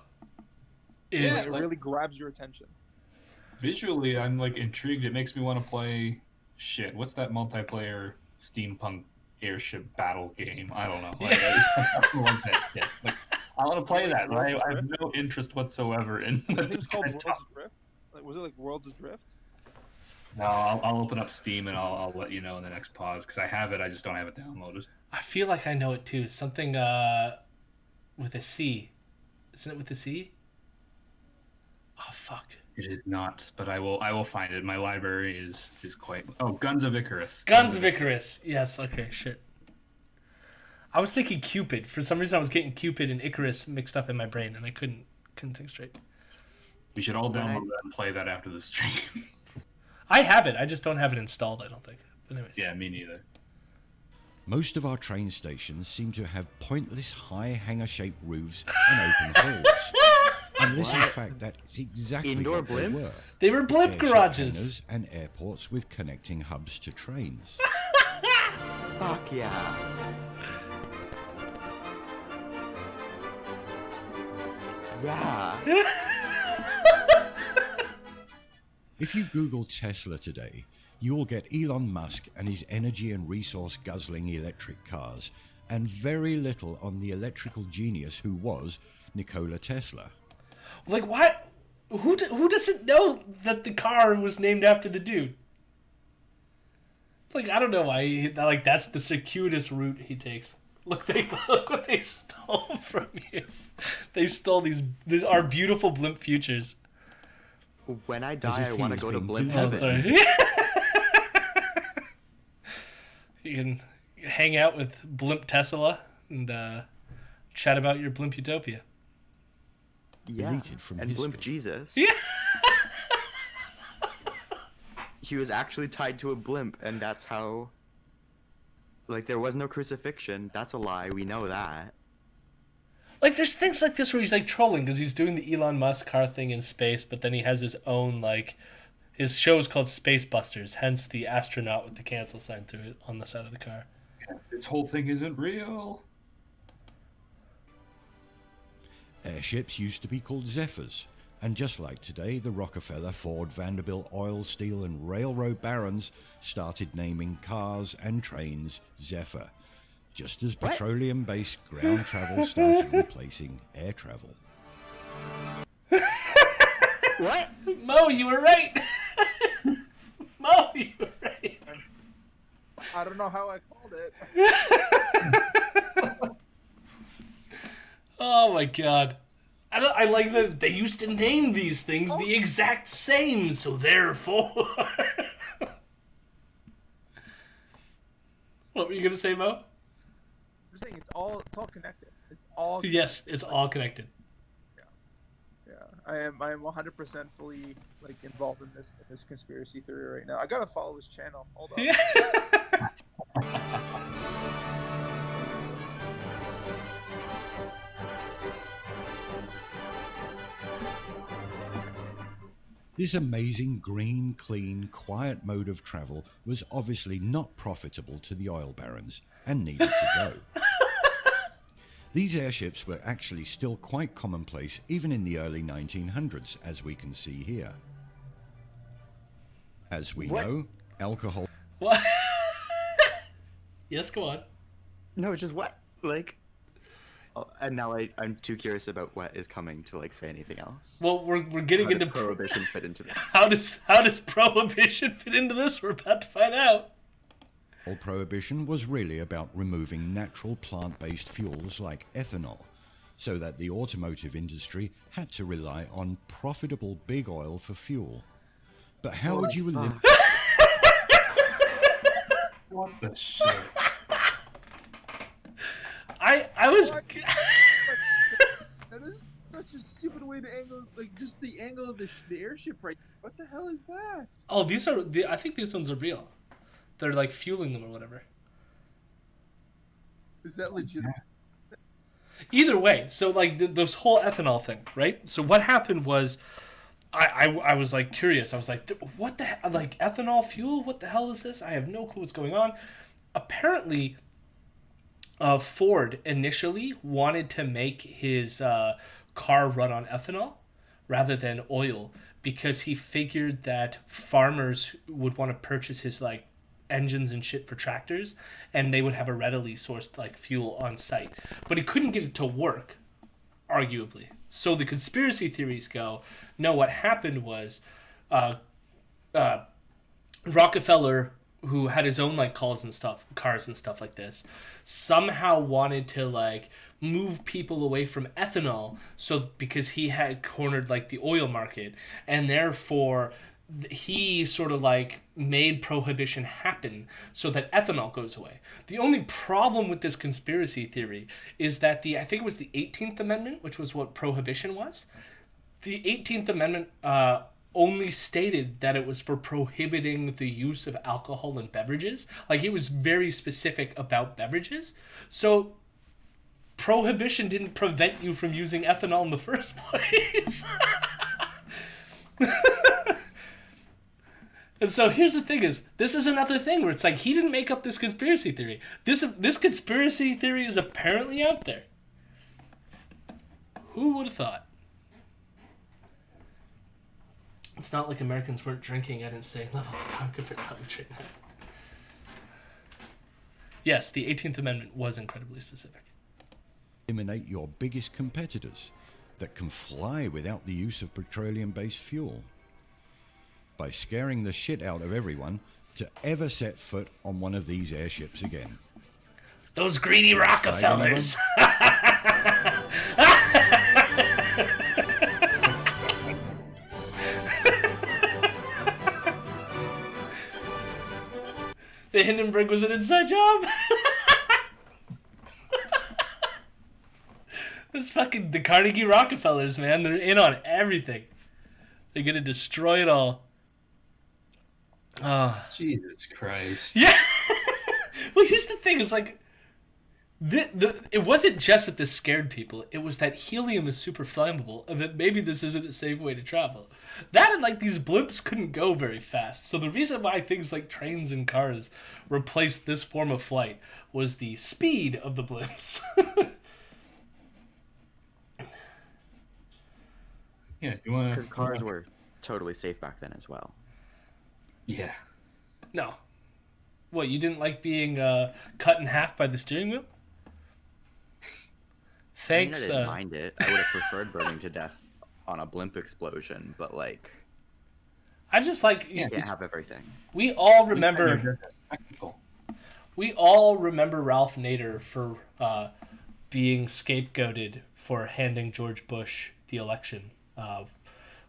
Yeah, It- it really grabs your attention. Visually, I'm like intrigued. It makes me want to play. Shit, what's that multiplayer steampunk airship battle game? I don't know. Like, I want that shit. Like, I want to play that, but I have no interest whatsoever in I what think this it's called guy's World's talking. Drift. Like, was it like World's Drift? No, I'll open up Steam and I'll let you know in the next pause because I have it. I just don't have it downloaded. I feel like I know it too. Something with a C. Isn't it with a C? Oh fuck. It is not, but I will find it. My library is quite. Oh, Guns of Icarus. Guns of Icarus. Yes. Okay. Shit. I was thinking Cupid. For some reason, I was getting Cupid and Icarus mixed up in my brain, and I couldn't think straight. We should all download that and play that after the stream. I have it. I just don't have it installed. I don't think. But anyways. Yeah, me neither. Most of our train stations seem to have pointless high hangar-shaped roofs and open halls. Unless in fact that's exactly Indoor what they were. blimps? They were blimp Airship garages. hangars and airports with connecting hubs to trains. Fuck yeah. Yeah. If you Google Tesla today, you'll get Elon Musk and his energy and resource guzzling electric cars, and very little on the electrical genius who was Nikola Tesla. Like what? Who doesn't know that the car was named after the dude? Like I don't know why. Like that's the circuitous route he takes. Look what they stole from you. They stole these our beautiful blimp futures. When I As die, if I want to he's go to been Blimp doing Oh, Heaven. sorry. You can hang out with Blimp Tesla and chat about your Blimp Utopia. Yeah. Deleted from and Blimp history. Jesus. Yeah. He was actually tied to a blimp, and that's how. Like, there was no crucifixion. That's a lie. We know that. Like, there's things like this where he's, like, trolling because he's doing the Elon Musk car thing in space, but then he has his own, like... His show is called SpaceBusters, hence the astronaut with the cancel sign through it on the side of the car. This whole thing isn't real. Airships used to be called Zephyrs, and just like today, the Rockefeller, Ford, Vanderbilt, oil, steel, and railroad barons started naming cars and trains Zephyr, just as What? petroleum-based ground travel started replacing air travel. What? Mo, you were right! Mo, you were right! I don't know how I called it. Oh my god. I like that they used to name these things the exact same, so therefore... What were you gonna say, Mo? I'm saying it's all connected. It's all. Yes, it's all connected. Yeah, I am 100% fully like involved in this conspiracy theory right now. I gotta follow his channel. Hold on. Yeah. This amazing green, clean, quiet mode of travel was obviously not profitable to the oil barons and needed to go. These airships were actually still quite commonplace even in the early 1900s, as we can see here. As we What? know, alcohol... What? Yes, go on. No, it's just what? Like. Oh, and now I'm too curious about what is coming to like say anything else. Well, we're getting How into does prohibition fit into this? how does prohibition fit into this? We're about to find out. prohibition was really about removing natural plant-based fuels like ethanol, so that the automotive industry had to rely on profitable big oil for fuel. But how would you eliminate... What the shit? I was That is such a stupid way to angle, like just the angle of the airship right. What the hell is that? Oh, I think these ones are real. They're like fueling them or whatever. Is that legit? Either way, so like this whole ethanol thing, right? So what happened was, I was like curious. I was like, what the hell? Like ethanol fuel? What the hell is this? I have no clue what's going on. Apparently, Ford initially wanted to make his car run on ethanol rather than oil because he figured that farmers would want to purchase his like engines and shit for tractors, and they would have a readily sourced like fuel on site. But he couldn't get it to work, arguably. So the conspiracy theories go, no, what happened was Rockefeller, who had his own like cars and stuff like this, somehow wanted to like move people away from ethanol, so because he had cornered like the oil market, and therefore he sort of like made prohibition happen so that ethanol goes away. The only problem with this conspiracy theory is that I think it was the 18th Amendment, which was what prohibition was. The 18th Amendment only stated that it was for prohibiting the use of alcohol in beverages. Like, it was very specific about beverages. So prohibition didn't prevent you from using ethanol in the first place. And so here's the thing is, this is another thing where it's like, he didn't make up this conspiracy theory. This conspiracy theory is apparently out there. Who would have thought? It's not like Americans weren't drinking at insane level at the time compared to how we drink now. Yes, the 18th Amendment was incredibly specific. Eliminate your biggest competitors that can fly without the use of petroleum-based fuel by scaring the shit out of everyone to ever set foot on one of these airships again. Those greedy Rockefellers! The Hindenburg was an inside job. This fucking the Carnegie Rockefellers, man. They're in on everything. They're gonna destroy it all. Jesus Christ. Yeah. Well, here's the thing: is like, it wasn't just that this scared people. It was that helium is super flammable, and that maybe this isn't a safe way to travel. That and like these blimps couldn't go very fast. So the reason why things like trains and cars replaced this form of flight was the speed of the blimps. Yeah, you want to... Cars were totally safe back then as well. Yeah. No. What, you didn't like being cut in half by the steering wheel? Thanks. I didn't mind it. I would have preferred burning to death on a blimp explosion, but like, I just like you can't have everything. We all remember Ralph Nader for being scapegoated for handing George Bush the election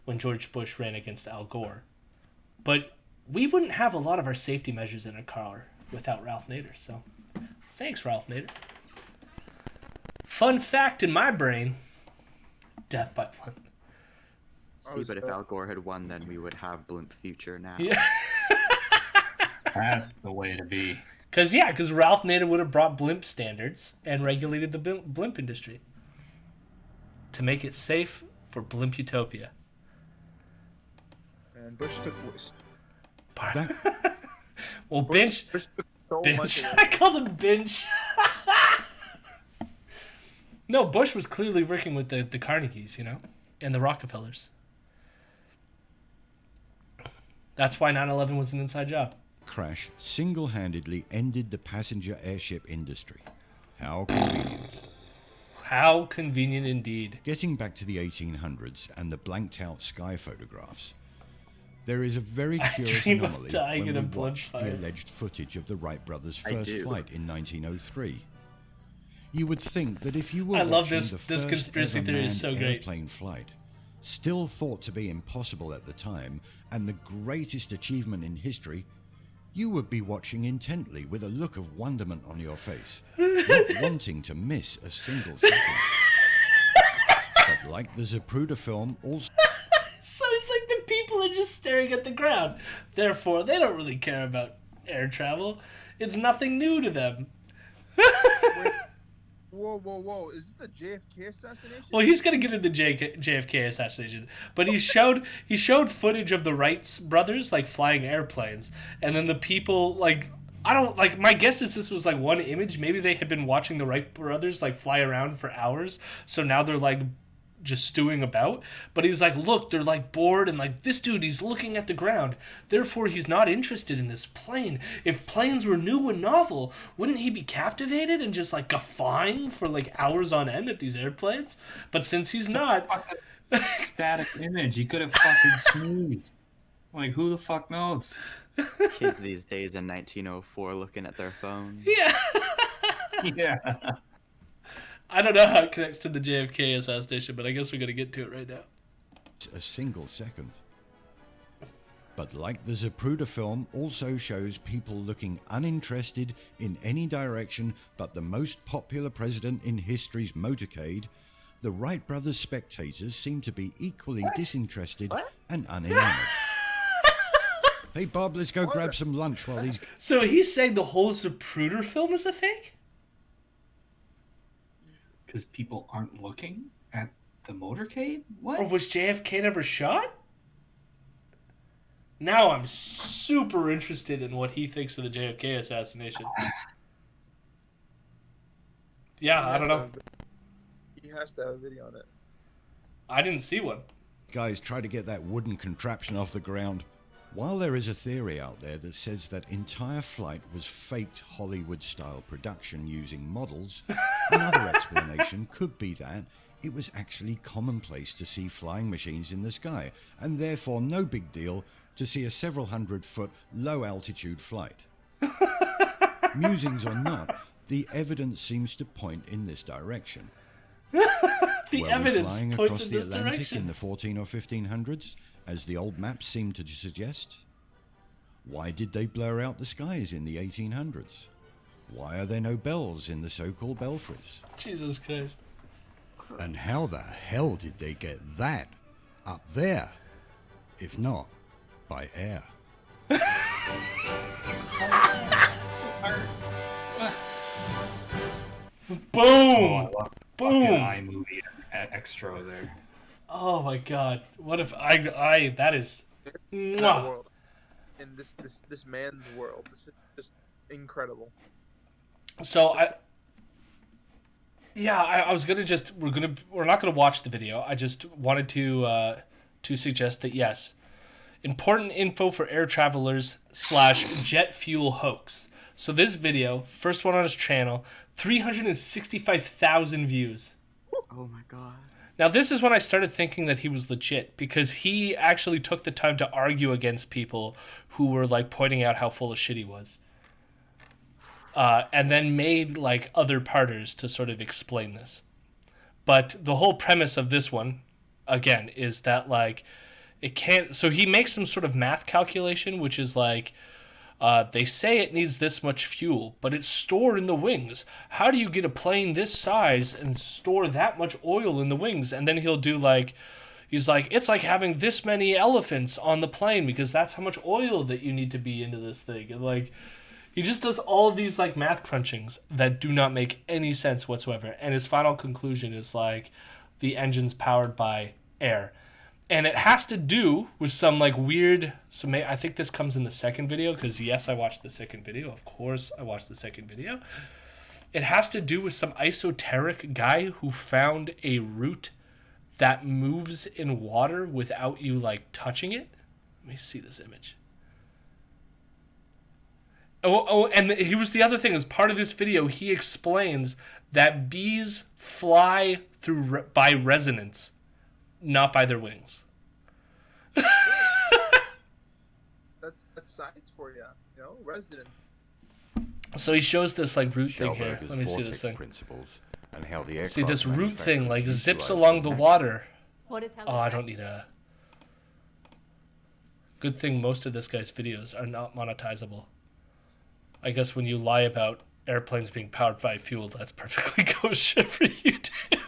when George Bush ran against Al Gore. But we wouldn't have a lot of our safety measures in a car without Ralph Nader. So, thanks, Ralph Nader. Fun fact in my brain: death by blimp. See, but if Al Gore had won, then we would have blimp future now. Yeah. That's the way to be. Because Ralph Nader would have brought blimp standards and regulated the blimp industry to make it safe for blimp utopia. And Bush took waste. Well, Binge. Bush took so much Binge. of it. I called him Binge. No, Bush was clearly working with the Carnegies, and the Rockefellers. That's why 9/11 was an inside job. Crash single-handedly ended the passenger airship industry. How convenient. How convenient indeed. Getting back to the 1800s and the blanked-out sky photographs, there is a very curious dream of anomaly dying when in a we blimp watch fire. the alleged footage of the Wright brothers' I first do. flight in 1903. You would think that if you were I love watching this- the this first conspiracy ever theory is manned so great. airplane flight, still thought to be impossible at the time and the greatest achievement in history, you would be watching intently with a look of wonderment on your face, not wanting to miss a single second. But like the Zapruder film, also So it's like the people are just staring at the ground. Therefore, they don't really care about air travel. It's nothing new to them. Whoa. Is this the JFK assassination? Well, he's gonna get into JFK assassination, but he showed footage of the Wright brothers like flying airplanes, and then the people like I don't like. My guess is this was like one image. Maybe they had been watching the Wright brothers like fly around for hours, so now they're like just stewing about. But he's like, look, they're like bored, and like this dude, he's looking at the ground. Therefore, he's not interested in this plane. If planes were new and novel, wouldn't he be captivated and just like guffawing for like hours on end at these airplanes? But since he's not, Static image. He could have fucking sneezed. Like, who the fuck knows? Kids these days in 1904 looking at their phones. yeah. Yeah. I don't know how it connects to the JFK assassination, but I guess we're gonna get to it right now. A single second. But like the Zapruder film also shows people looking uninterested in any direction but the most popular president in history's motorcade, the Wright brothers spectators seem to be equally disinterested and unenamored. Hey Bob, let's go grab some lunch while these... So he's saying the whole Zapruder film is a fake? Because people aren't looking at the motorcade? What? Or was JFK never shot? Now I'm super interested in what he thinks of the JFK assassination. Yeah, I don't know. He has to have a video on it. I didn't see one. guys try to get that wooden contraption off the ground. While there is a theory out there that says that entire flight was faked Hollywood-style production using models, another explanation could be that it was actually commonplace to see flying machines in the sky, and therefore no big deal to see a several hundred-foot low-altitude flight. Musings or not, the evidence seems to point in this direction. The Were evidence we flying points across in the this Atlantic direction. in the 14 or 1500s, as the old maps seem to suggest? Why did they blur out the skies in the 1800s? Why are there no bells in the so-called belfries? Jesus Christ. And how the hell did they get that up there? If not, by air. Boom! Fucking Boom! iMovie at extra there. Oh my god. What if I that is That mwah. world. In this man's world. This is just incredible. So I was gonna just we're not gonna watch the video. I just wanted to suggest that yes, important info for air travelers / jet fuel hoax. So this video, first one on his channel, 365,000 views. Oh my god. Now this is when I started thinking that he was legit, because he actually took the time to argue against people who were like pointing out how full of shit he was. And then made like other parters to sort of explain this. But the whole premise of this one, again, is that like it can't. So he makes some sort of math calculation, which is like they say it needs this much fuel, but it's stored in the wings. How do you get a plane this size and store that much oil in the wings? And then he'll do like. He's like, it's like having this many elephants on the plane because that's how much oil that you need to be into this thing. And like, he just does all of these like math crunchings that do not make any sense whatsoever. And his final conclusion is like, the engine's powered by air. And it has to do with some like weird, I think this comes in the second video, because yes, I watched the second video. Of course, I watched the second video. It has to do with some esoteric guy who found a root that moves in water without you like touching it. Let me see this image. And here's the other thing. As part of this video, he explains that bees fly by resonance, not by their wings. That's science for you. You know, residents. So he shows this like root thing here. Schellberger's Let me see vortex this thing. principles and how the See aircraft this root thing like manufacturers zips utilize along the them. water. What is Oh, I don't need a. Good thing most of this guy's videos are not monetizable. I guess when you lie about airplanes being powered by fuel, that's perfectly kosher for you to do.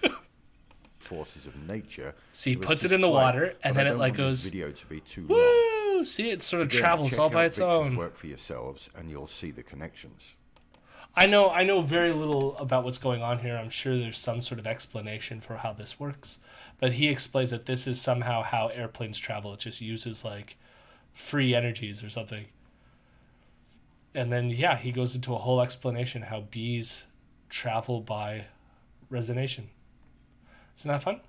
Forces of nature. See, he to puts it assist in the flight, water, and but then I it don't like want this goes. video to be too long. Woo! See, it sort of Again, travels check all by out its Victor's own. work for yourselves, and you'll see the connections. I know very little about what's going on here. I'm sure there's some sort of explanation for how this works, but he explains that this is somehow how airplanes travel. It just uses like free energies or something. And then, yeah, he goes into a whole explanation how bees travel by resonation. Isn't that fun?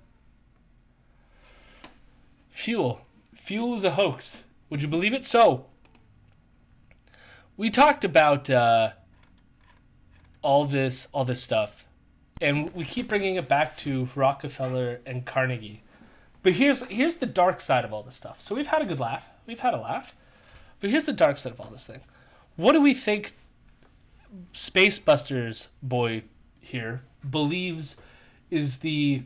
Fuel. Fuel is a hoax. Would you believe it? So, we talked about all this stuff, and we keep bringing it back to Rockefeller and Carnegie. But here's the dark side of all this stuff. So we've had a good laugh. We've had a laugh. But here's the dark side of all this thing. What do we think SpaceBusters boy here believes is the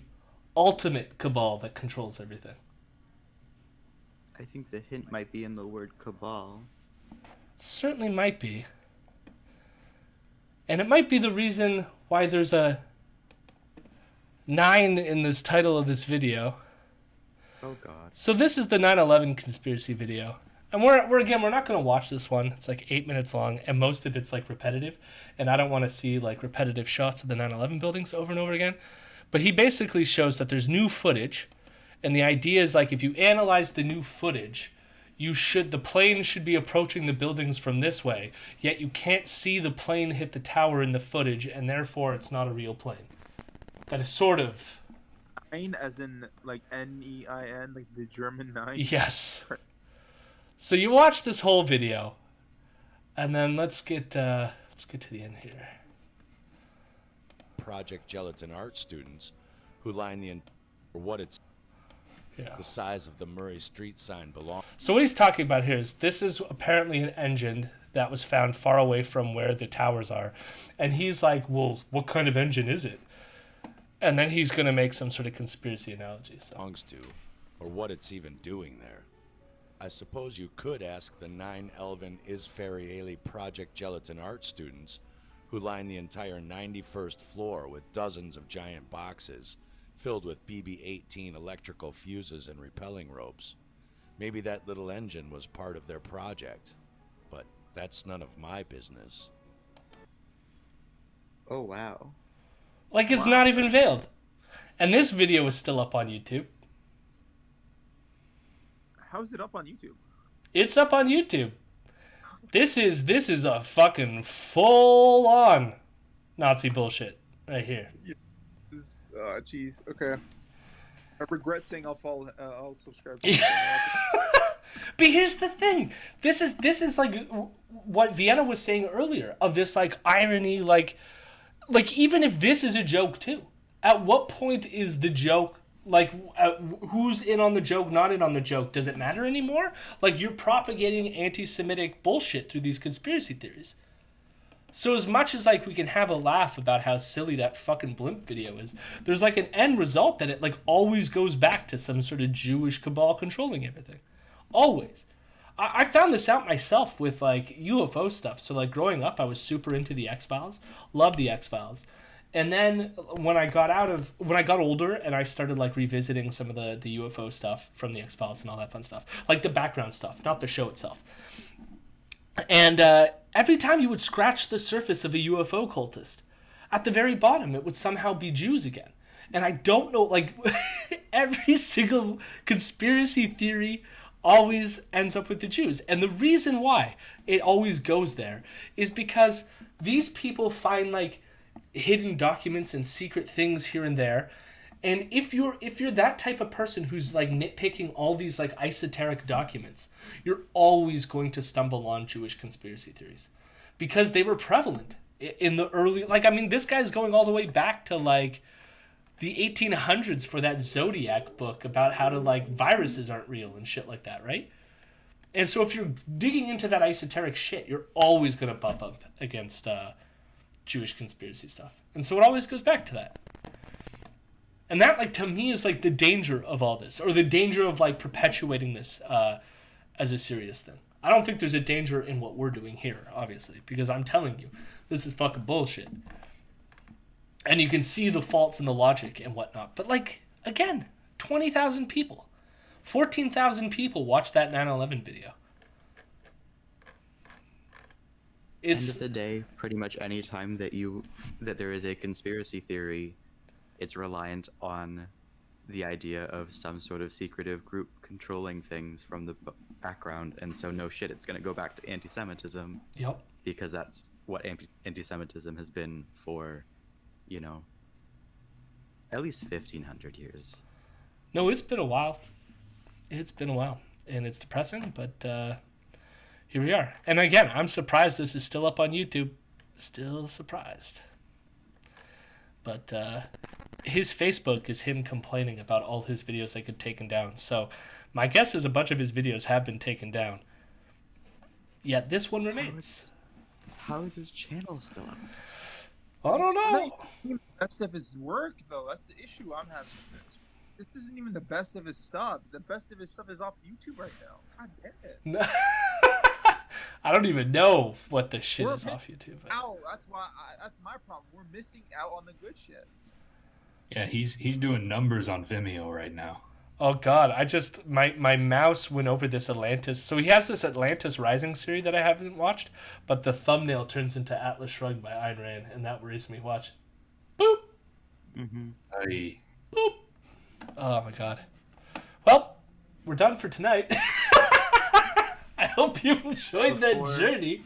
ultimate cabal that controls everything? I think the hint might be in the word cabal. Certainly might be. And it might be the reason why there's a 9 in this title of this video. Oh god. So this is the 9/11 conspiracy video. And we're not going to watch this one. It's like 8 minutes long, and most of it's like repetitive, and I don't want to see like repetitive shots of the 9/11 buildings over and over again. But he basically shows that there's new footage, and the idea is like if you analyze the new footage, the plane should be approaching the buildings from this way, yet you can't see the plane hit the tower in the footage, and therefore it's not a real plane. That is sort of... 9 as in like Nein, like the German 9? Yes. So you watch this whole video, and then let's get to the end here. Project Gelatin art students who line the size of the Murray Street sign belong. So what he's talking about here is this is apparently an engine that was found far away from where the towers are. And he's like, well, what kind of engine is it? And then he's going to make some sort of conspiracy analogy. So. Belongs to, or what it's even doing there. I suppose you could ask the 9 Elven Isfarieli Project Gelatin art students who line the entire 91st floor with dozens of giant boxes filled with BB-18 electrical fuses and repelling ropes. Maybe that little engine was part of their project, but that's none of my business. Oh wow. Like it's not even veiled. And this video is still up on YouTube. How's it up on YouTube? It's up on YouTube. This is a fucking full on Nazi bullshit right here. Jeez. Okay. I regret saying I'll subscribe. But here's the thing. This is like what Vienna was saying earlier of this like irony, like even if this is a joke too, at what point is the joke like who's in on the joke, not in on the joke? Does it matter anymore? Like you're propagating anti-Semitic bullshit through these conspiracy theories. So as much as like we can have a laugh about how silly that fucking blimp video is, there's like an end result that it like always goes back to some sort of Jewish cabal controlling everything. Always. I found this out myself with like UFO stuff. So like growing up, I was super into the X-Files, loved the X-Files. And then when I got older and I started like revisiting some of the UFO stuff from the X-Files and all that fun stuff, like the background stuff, not the show itself. And every time you would scratch the surface of a UFO cultist, at the very bottom, it would somehow be Jews again. And I don't know, like, every single conspiracy theory always ends up with the Jews. And the reason why it always goes there is because these people find, like, hidden documents and secret things here and there. And if you're that type of person who's like nitpicking all these like esoteric documents, you're always going to stumble on Jewish conspiracy theories because they were prevalent in the early, like, I mean, this guy's going all the way back to like the 1800s for that Zodiac book about how to like viruses aren't real and shit like that, right? And so if you're digging into that esoteric shit, you're always going to bump up against Jewish conspiracy stuff. And so it always goes back to that. And that, like, to me is, like, the danger of all this, or the danger of, like, perpetuating this as a serious thing. I don't think there's a danger in what we're doing here, obviously, because I'm telling you, this is fucking bullshit. And you can see the faults in the logic and whatnot. But, like, again, 20,000 people, 14,000 people watched that 9/11 video. End of the day, pretty much any time that there is a conspiracy theory, it's reliant on the idea of some sort of secretive group controlling things from the background, and so no shit, it's going to go back to anti-Semitism. Yep. Because that's what anti-Semitism has been for, you know, at least 1,500 years. No, it's been a while. It's been a while, and it's depressing, but here we are. And again, I'm surprised this is still up on YouTube. Still surprised. But his Facebook is him complaining about all his videos that get taken down. So my guess is a bunch of his videos have been taken down. Yet this one remains. How is his channel still up? I don't know. The best of his work, though. That's the issue I'm having with this. This isn't even the best of his stuff. The best of his stuff is off YouTube right now. God damn it. No. I don't even know what the shit is off YouTube. Ow, that's why. That's my problem. We're missing out on the good shit. Yeah, he's doing numbers on Vimeo right now. Oh god, I just my mouse went over this Atlantis. So he has this Atlantis Rising series that I haven't watched, but the thumbnail turns into Atlas Shrugged by Ayn Rand, and that worries me. Watch. Boop. Mm-hmm. Aye. Boop. Oh my god. Well, we're done for tonight. I hope you enjoyed that journey.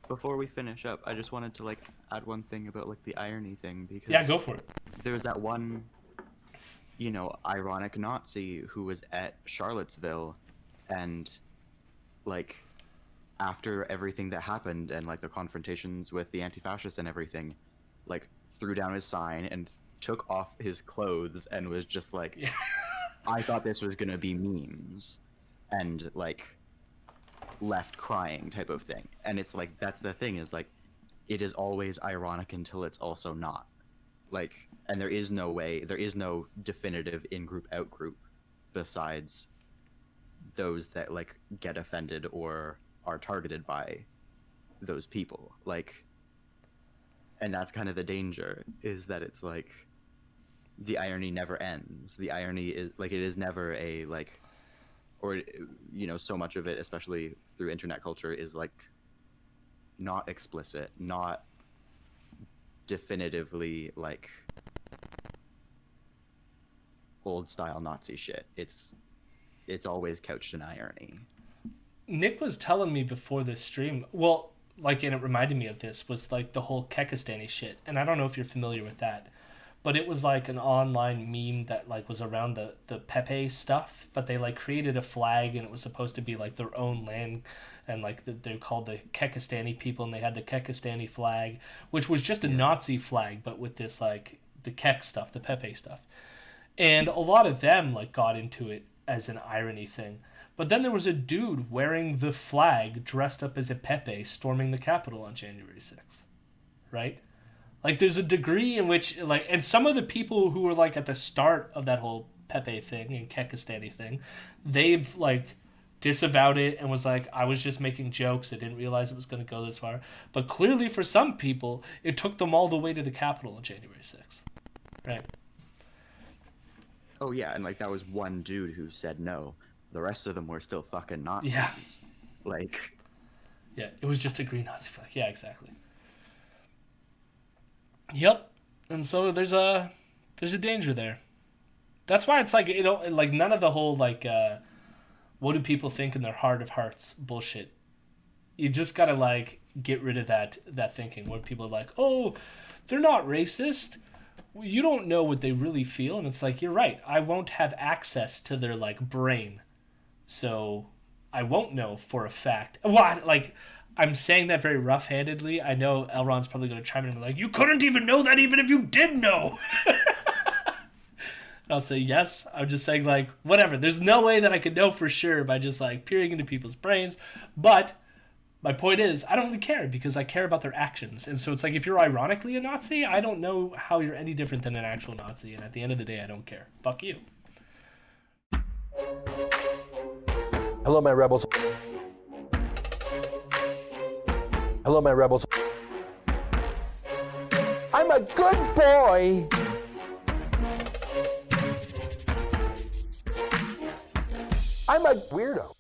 Before we finish up, I just wanted to like add one thing about like the irony thing, because Yeah, go for it. There's that one, you know, ironic Nazi who was at Charlottesville, and like after everything that happened and like the confrontations with the anti-fascists and everything, like threw down his sign and took off his clothes and was just like, Yeah. I thought this was gonna be memes, and like left crying type of thing. And it's like, that's the thing, is like it is always ironic until it's also not. Like, and there is no definitive in-group out-group besides those that like get offended or are targeted by those people. Like, and that's kind of the danger, is that it's like the irony never ends. The irony is like, it is never a like, or you know, so much of it, especially through internet culture, is like not explicit, not definitively like old style Nazi shit. It's always couched in irony. Nick was telling me before this stream, well, like, and it reminded me of this, was like the whole Kekistani shit. And I don't know if you're familiar with that, but it was like an online meme that like was around the Pepe stuff, but they like created a flag and it was supposed to be like their own land, and like they're called the Kekistani people, and they had the Kekistani flag, which was just a Nazi flag, but with this like the Kek stuff, the Pepe stuff. And a lot of them like got into it as an irony thing. But then there was a dude wearing the flag dressed up as a Pepe storming the Capitol on January 6th. Right? Like, there's a degree in which, like, and some of the people who were, like, at the start of that whole Pepe thing and Kekistani thing, they've, like, disavowed it and was like, I was just making jokes. I didn't realize it was going to go this far. But clearly, for some people, it took them all the way to the Capitol on January 6th. Right? Oh, yeah, and, like, that was one dude who said no. The rest of them were still fucking Nazis. Yeah. Like... Yeah, it was just a green Nazi flag. Yeah, exactly. Yep. And so there's a danger there. That's why it's like, you know, like none of the whole like what do people think in their heart of hearts bullshit. You just gotta like get rid of that thinking where people are like, oh, they're not racist. You don't know what they really feel. And it's like, you're right. I won't have access to their like brain. So I won't know for a fact. Well, like, I'm saying that very rough-handedly. I know Elron's probably going to chime in and be like, you couldn't even know that even if you did know. And I'll say, yes. I'm just saying, like, whatever. There's no way that I could know for sure by just, like, peering into people's brains. But my point is, I don't really care because I care about their actions. And so it's like, if you're ironically a Nazi, I don't know how you're any different than an actual Nazi. And at the end of the day, I don't care. Fuck you. Hello, my rebels. Hello, my rebels. I'm a good boy. I'm a weirdo.